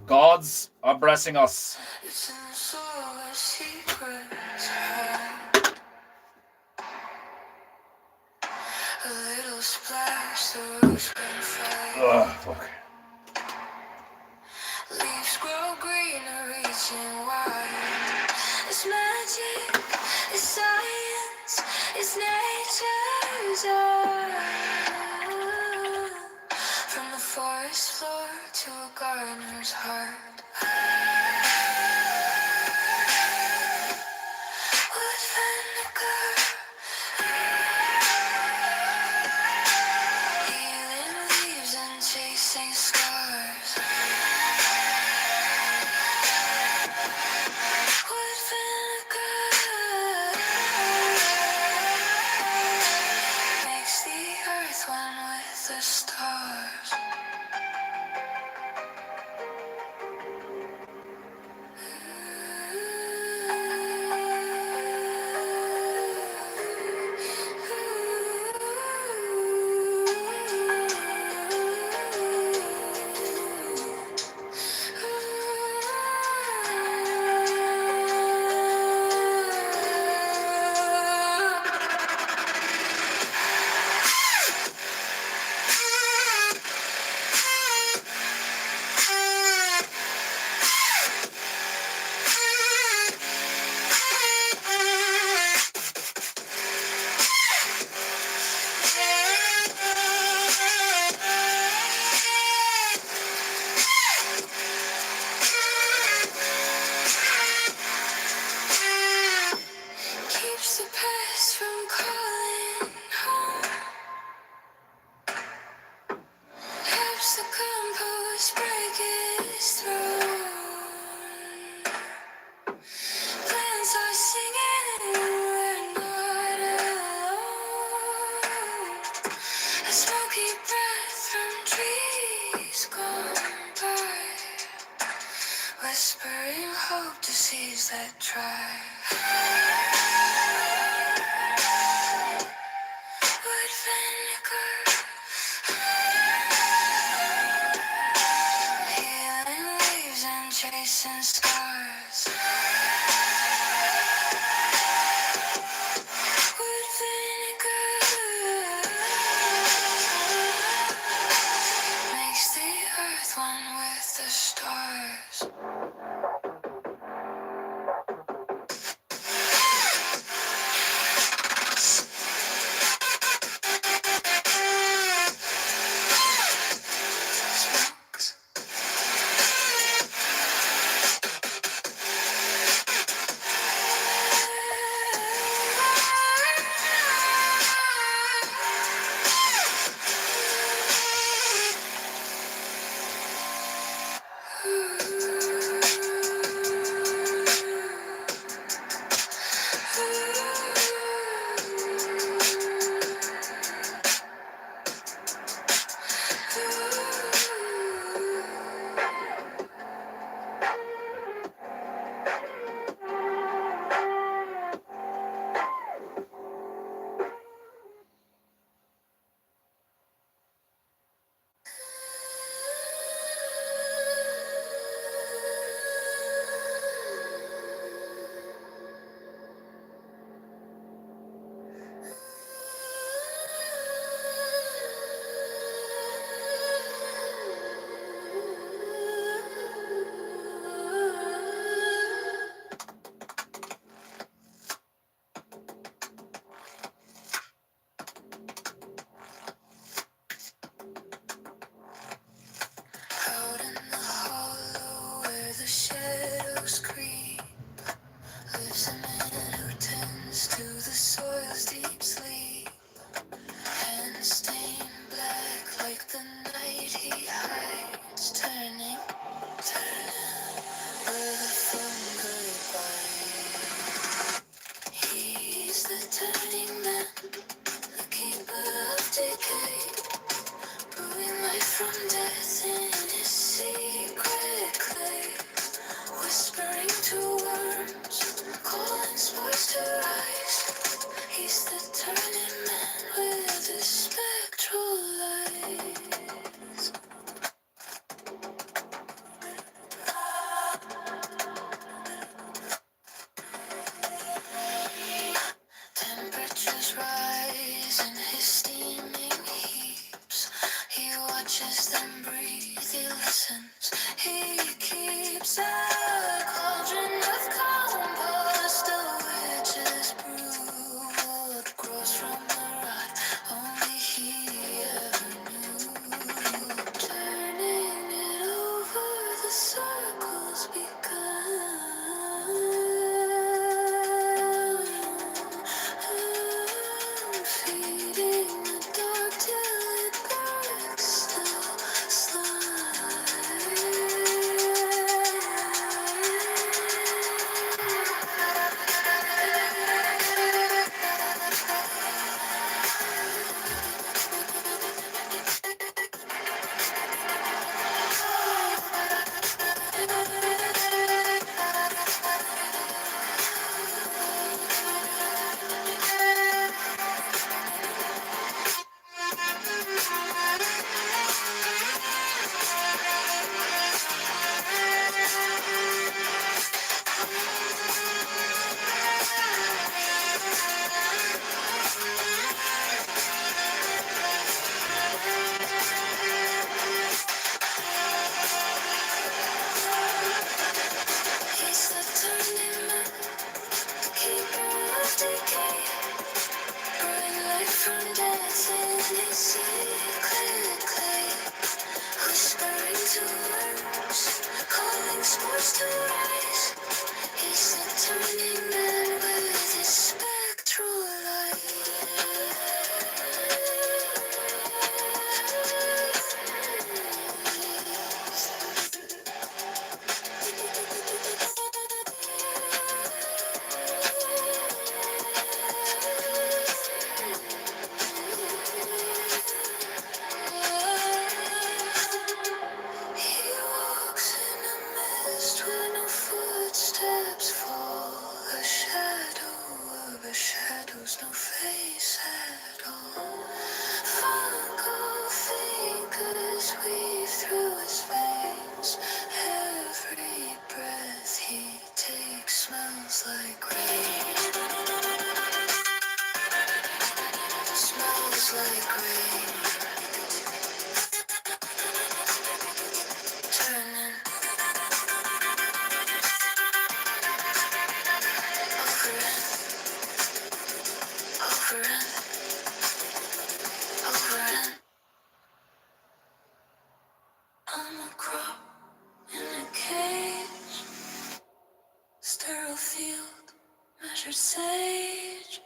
Gods are blessing us. Fuck. Leaves grow greener, reaching wide. It's magic, it's science, it's nature's art. From the forest floor to a gardener's heart. Wood vinegar, healing leaves and chasing scars. Wood vinegar makes the earth one with the stars. Keeps the past from calling home. Helps the compost break its throne. Plants are singing, we're not alone. A smoky breath from trees gone by, whispering hope to seas that try. Wood vinegar, healing leaves and chasing scars. Wood vinegar makes the earth one with the stars. Smokes. from death in his secret clay, whispering to worms, calling spores to rise. He's the turning man with his spectral eyes. Temperatures rise in his steaming heaps. He watches them breathe, he listens, he keeps a cauldron of compost. The witches brew what grows from the rot only he ever knew. Turning it over, the circles begun. Feeding the dark till it breaks the He's the turning man, keeper of decay, bring life from death in his secret clay, whispering to worms, calling spores to rise. He's the turning man with his spectral He walks in a mist where no footsteps fall. A shadow of a shadow's no face at all. Fungal fingers weave through his veins. Every breath he takes smells like rain. Smells like rain. Turning over and over and I'm a crop in a cage, sterile field, measured sage.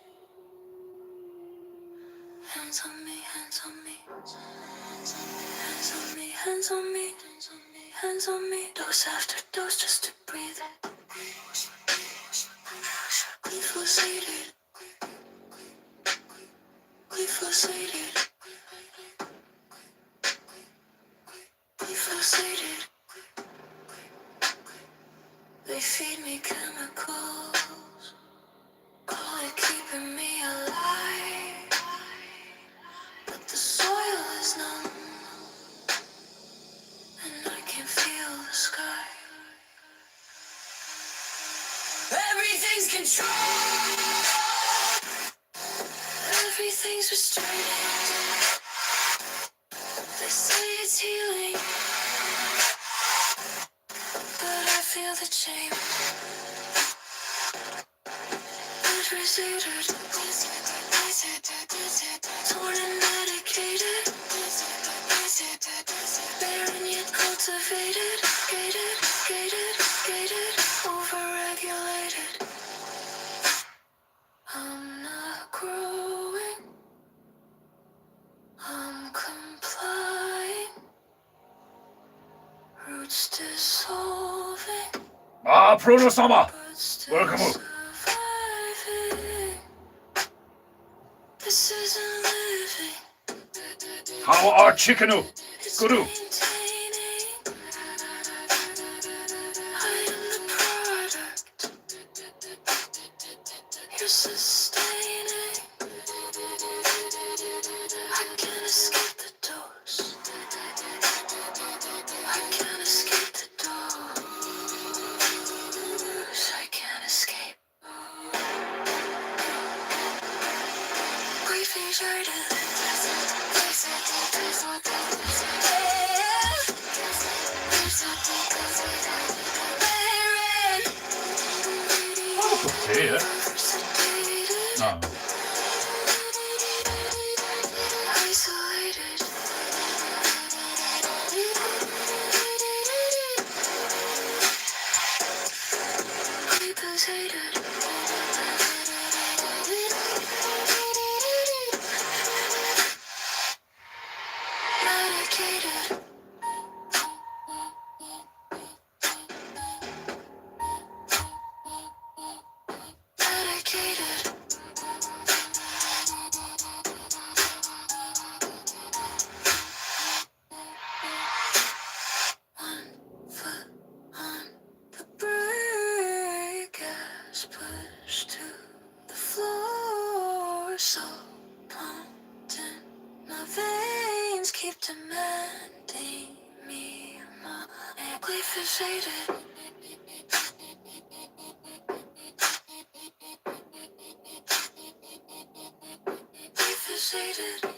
Hands on me, hands on me, hands on me, hands on me, hands on me. Dose after dose just to breathe. Glyphosated, glyphosated, glyphosated. They feed me chemicals, call it keeping me alive. But the soil is numb, and I can feel the sky. Everything's controlled, everything's restrained. They say it's healing, but I feel the chain. Reseated, torn and medicated, barren yet cultivated, gated, overregulated. I'm not growing, I'm complying, roots dissolving, Pruno-sama! birds still Welcome. surviving. This isn't living. How are Chickenu? Guru. You're sustaining. I can't escape the dose. I can't escape the dose. I can't escape. Refrigerated. Okay, yeah. No. Isolated. Reposated. Medicated. Medicated. One foot on the brake as pushed to the floor. So pumped in my veins keep demanding me more. Glyphosated. Glyphosated.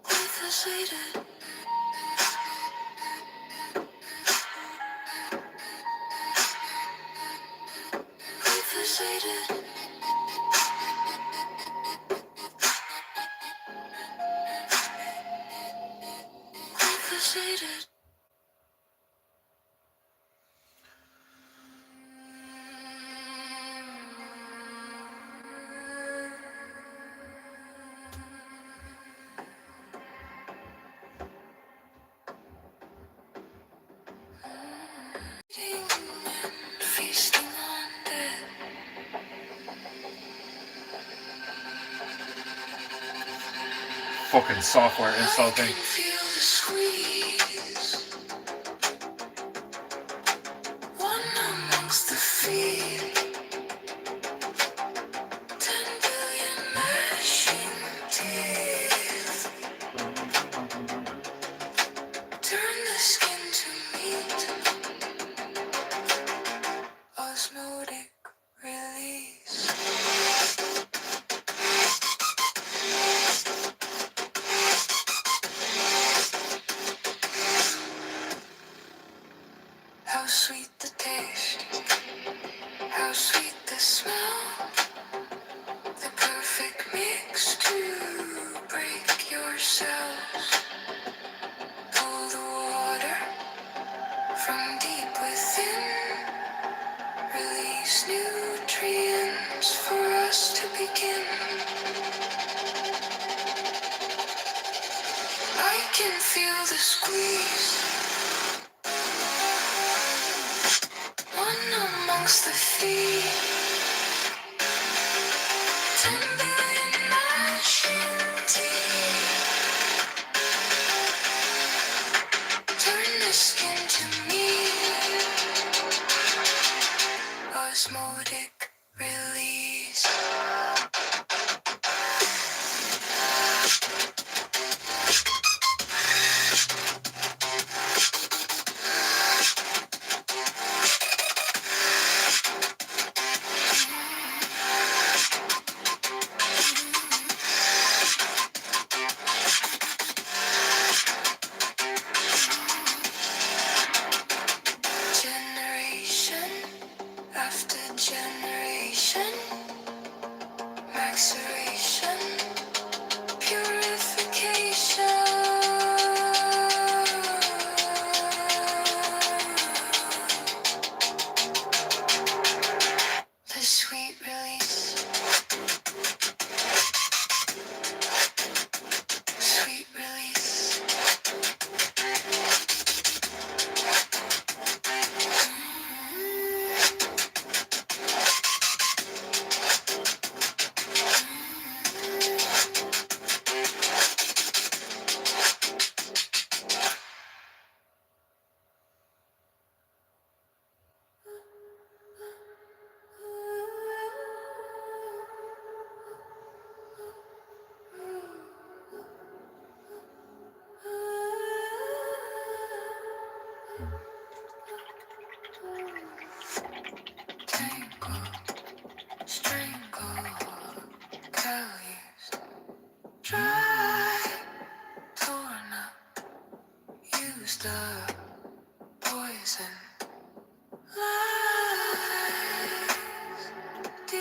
Glyphosated. Glyphosated. Glyphosated. Feasting on death. Fucking software I insulting. can feel the squeeze. One amongst the feet. 10 billion gnashing teeth. Turn the skin to meat. Osmotic release. How sweet the taste. How sweet the smell. The perfect mix to break your cells. Pull the water from deep within. Release nutrients for us to begin. I can feel the squeeze. One amongst the feet. 10 billion gnashing teeth. Turn the skin to meat. Osmotic release. Generation after generation. Maceration. Purification. The sweet release. Sweet release.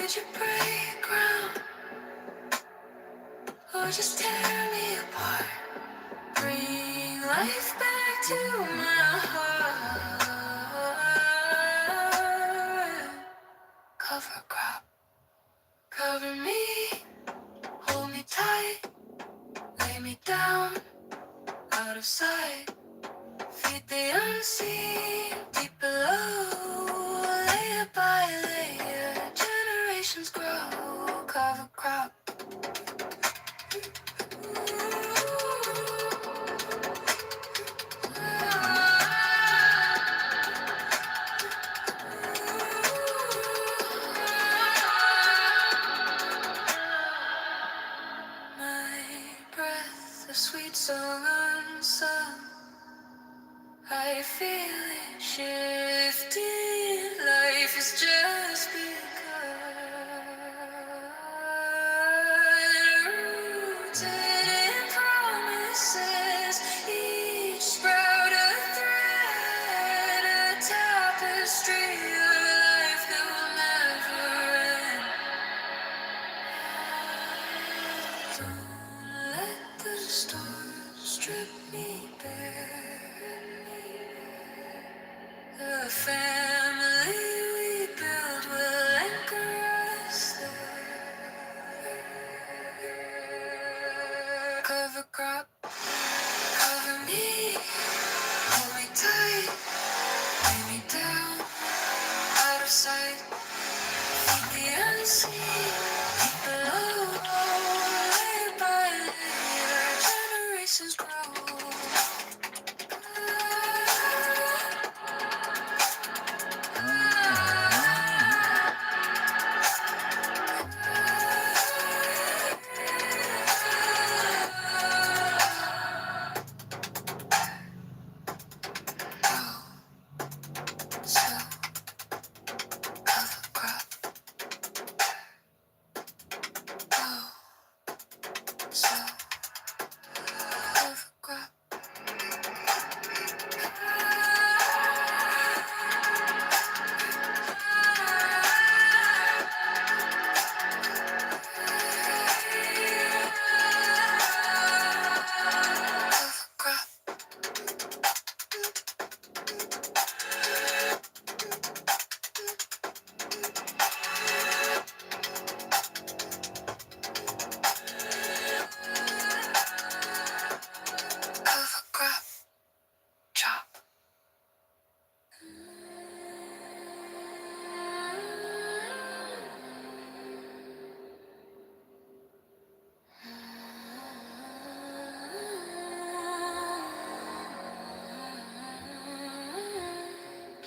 Did you break ground or just tear me apart? Bring life back to my heart. Cover crop, cover me, hold me tight, lay me down, out of sight. Feed the unseen, deep below, layer by layer, generations grow. Cover crop. My breath, a sweet song unsung. I feel it shifting. Life has just begun. Rooted in promises, each sprout a thread, a tapestry of life that will never end. Don't let the storm strip me bare. The family we build will anchor us there. Cover crop, cover me, hold me tight, lay me down, out of sight. Feed the unseen, deep below, layer by layer, generations grow.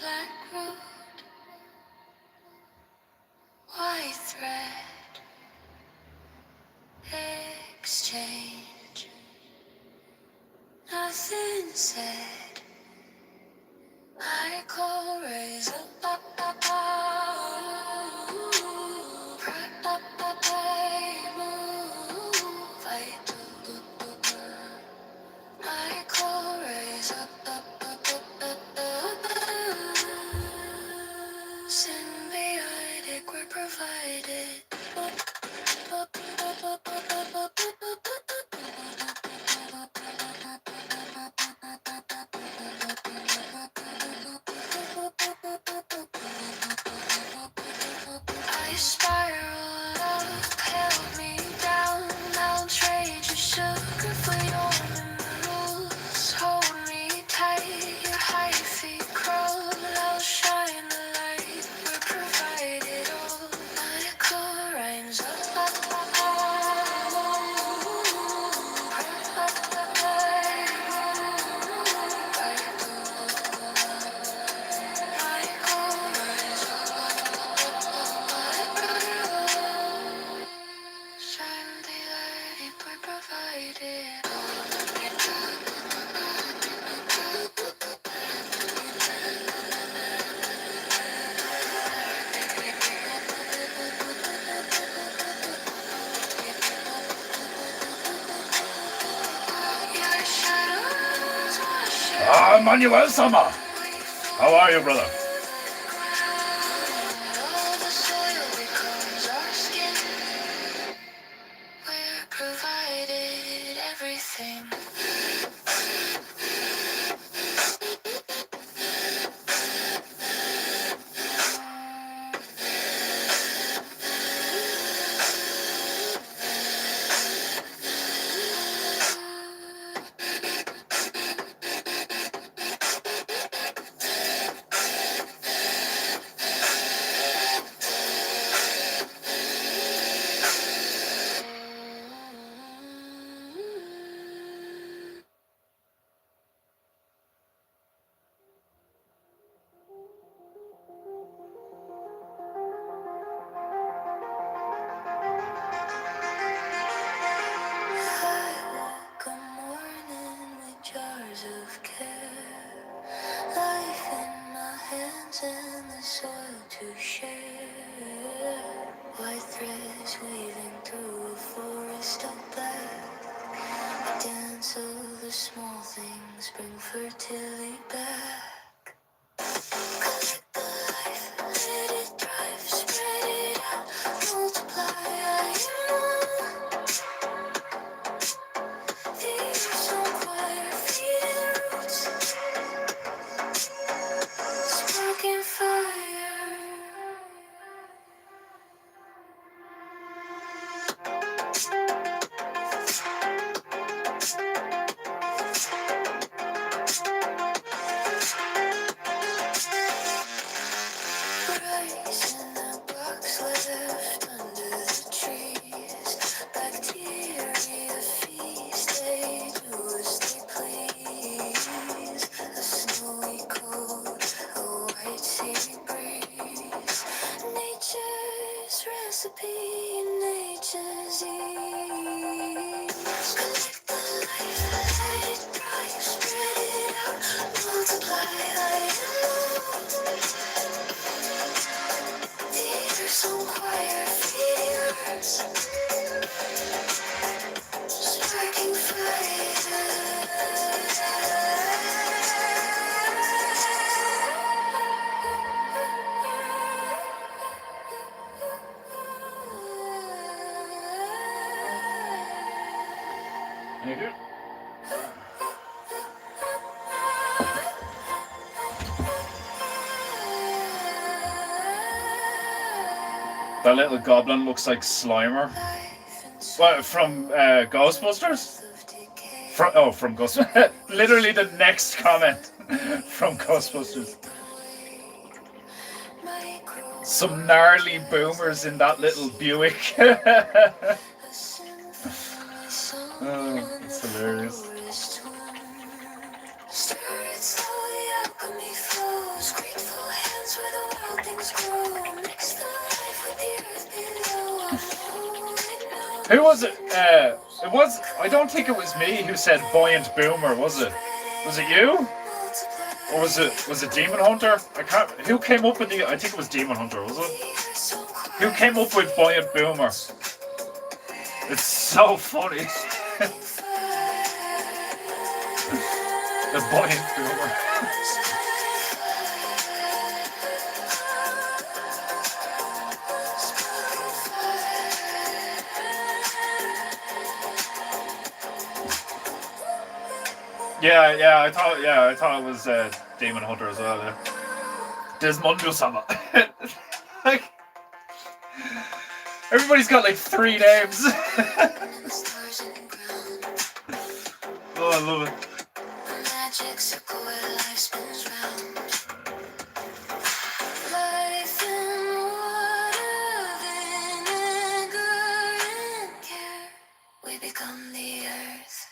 Black road, white thread, exchange, nothing said. I call raise up, move, I call raise up, symbiotic, we're provided. I spiral up, held me down. I'll trade you sugar for your minerals. Hold me tight, your high feet crawl. I'll shine the light, we're provided all. My core rhymes up. Shine the light, we're provided. Your shadows wash Ah, Manuel Sama! How are you, brother? all the soil becomes fertility back. Collect the life, let it thrive, spread it out, multiply. The earth's on fire, feeding roots, sparking fire. Rice in the box left under the trees. Bacteria feast, they do as they please. A snowy cold, a white sea breeze. Nature's recipe, nature's ease. Collect the life, let it thrive, spread it out, multiply. There's on fire, feeding hearts, sparking Thank you. That little goblin looks like Slimer. What, from Ghostbusters? From Ghostbusters. Literally the next comment from Ghostbusters. Some gnarly boomers in that little Buick. Oh, that's hilarious. Who was it? It was. I don't think it was me who said buoyant boomer. Was it? Was it you? Or was it Demon Hunter? I can't. Who came up with the? I think it was Demon Hunter. Was it? Who came up with buoyant boomer? It's so funny. The buoyant boomer. Yeah, I thought it was Demon Hunter as well. Yeah. Desmondo-sama. Like, everybody's got like 3 names. Oh, I love it. We become the earth.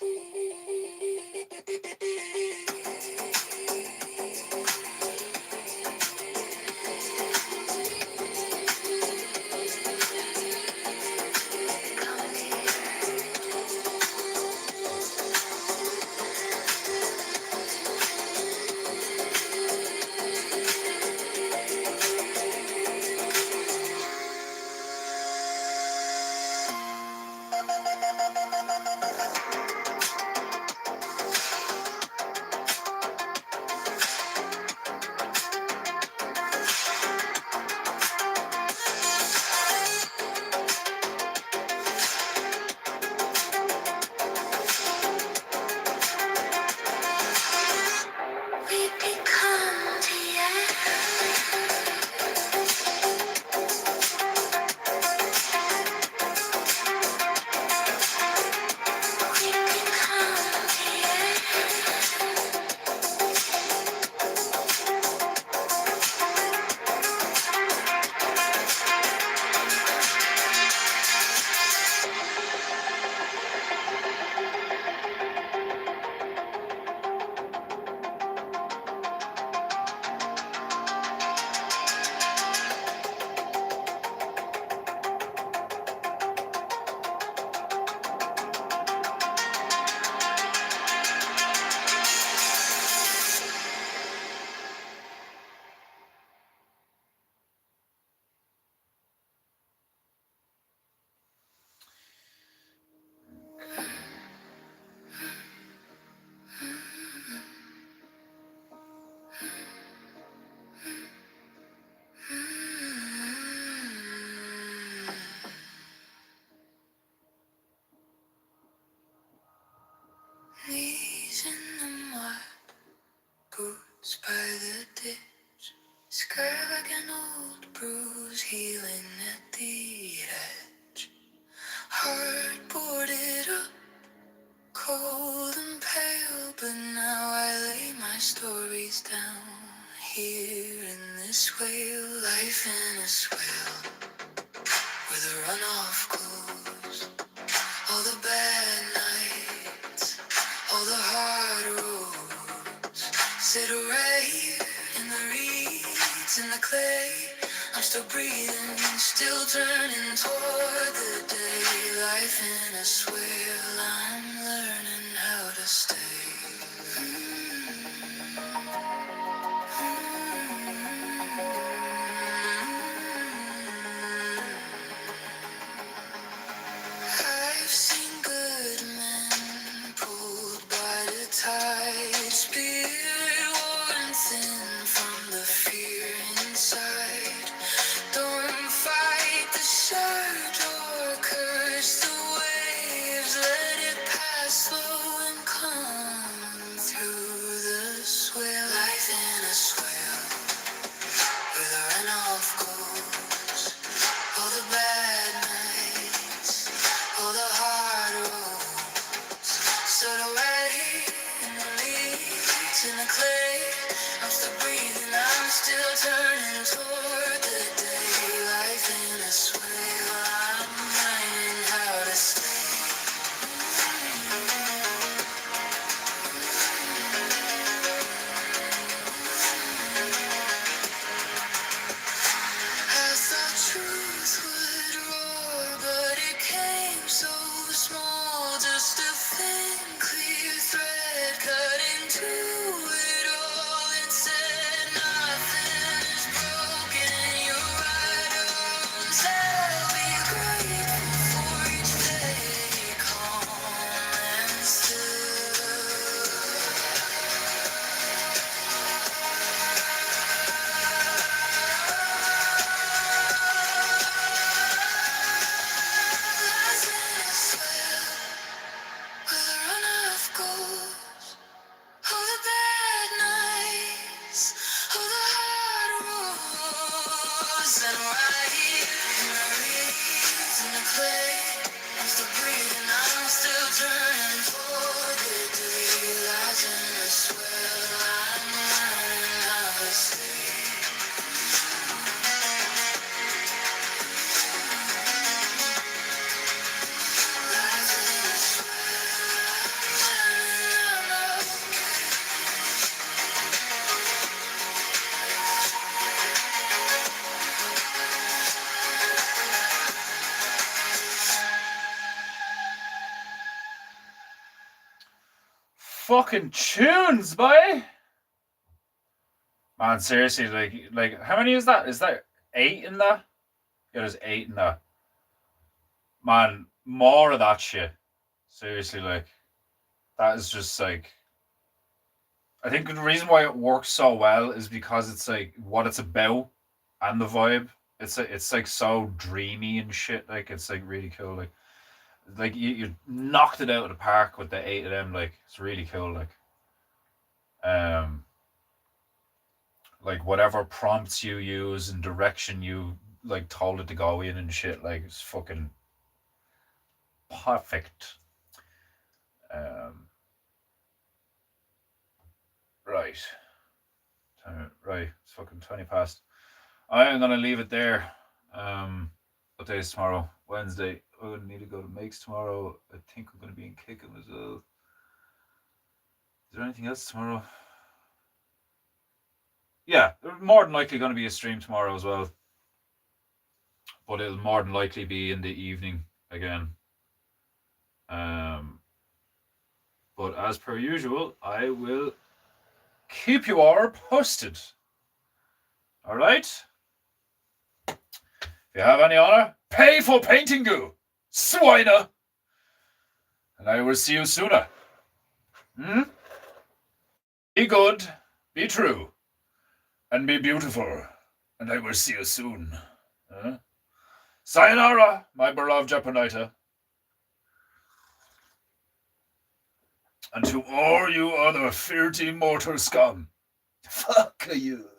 life in a swell where the runoff goes. All the bad nights, all the hard roads. Sit right in the reeds in the clay. I'm still breathing, still turning toward the day. Life in a swell, I'm learning how to stay. I've seen good men pulled by the tide, spirit worn thin from the fear inside. Don't fight the surge or curse the waves. Let it pass slow and come through the swell. Life in a swell where the runoff goes. All the bad nights, all the hard roads. Stood right here in the leaves in the clay. I'm still breathing, I'm still turning toward the day. Life in a swell, I'm learning how to stay. I thought truth would roar, but it came so small. Just a thin, clear thread cutting through it all. It said nothing is broken, you're right on time. Be grateful for each day, calm and still. Lies in a swell where the runoff goes. All the bad nights, all the hard roads. And right here in the reeds in the clay, I'm still breathing, I'm still turning toward the day. Lies in a swell, I'm learning how to stay. Lies in a swell, I'm learning Fucking tunes, boy. Man, seriously, like how many is that? Is that 8 in that? Yeah, there's 8 in that. Man, more of that shit. Seriously, like that is just like I think the reason why it works so well is because it's like what it's about and the vibe. It's like so dreamy and shit. Like it's like really cool. Like you knocked it out of the park with the 8 of them. Like it's really cool. Like whatever prompts you use and direction you like told it to go in and shit. Like it's fucking perfect. Right. Right. It's fucking 20 past. I am gonna leave it there. What day is tomorrow? Wednesday. I'm gonna need to go to Makes tomorrow. I think I'm gonna be in Kickham as well. Is there anything else tomorrow? Yeah, more than likely gonna be a stream tomorrow as well. But it'll more than likely be in the evening again. But as per usual, I will keep you all posted. All right? If you have any honor, pay for painting goo, swiner. And I will see you sooner. Be good, be true, and be beautiful. And I will see you soon. Sayonara, my beloved Japanita. And to all you other filthy mortal scum, fuck you.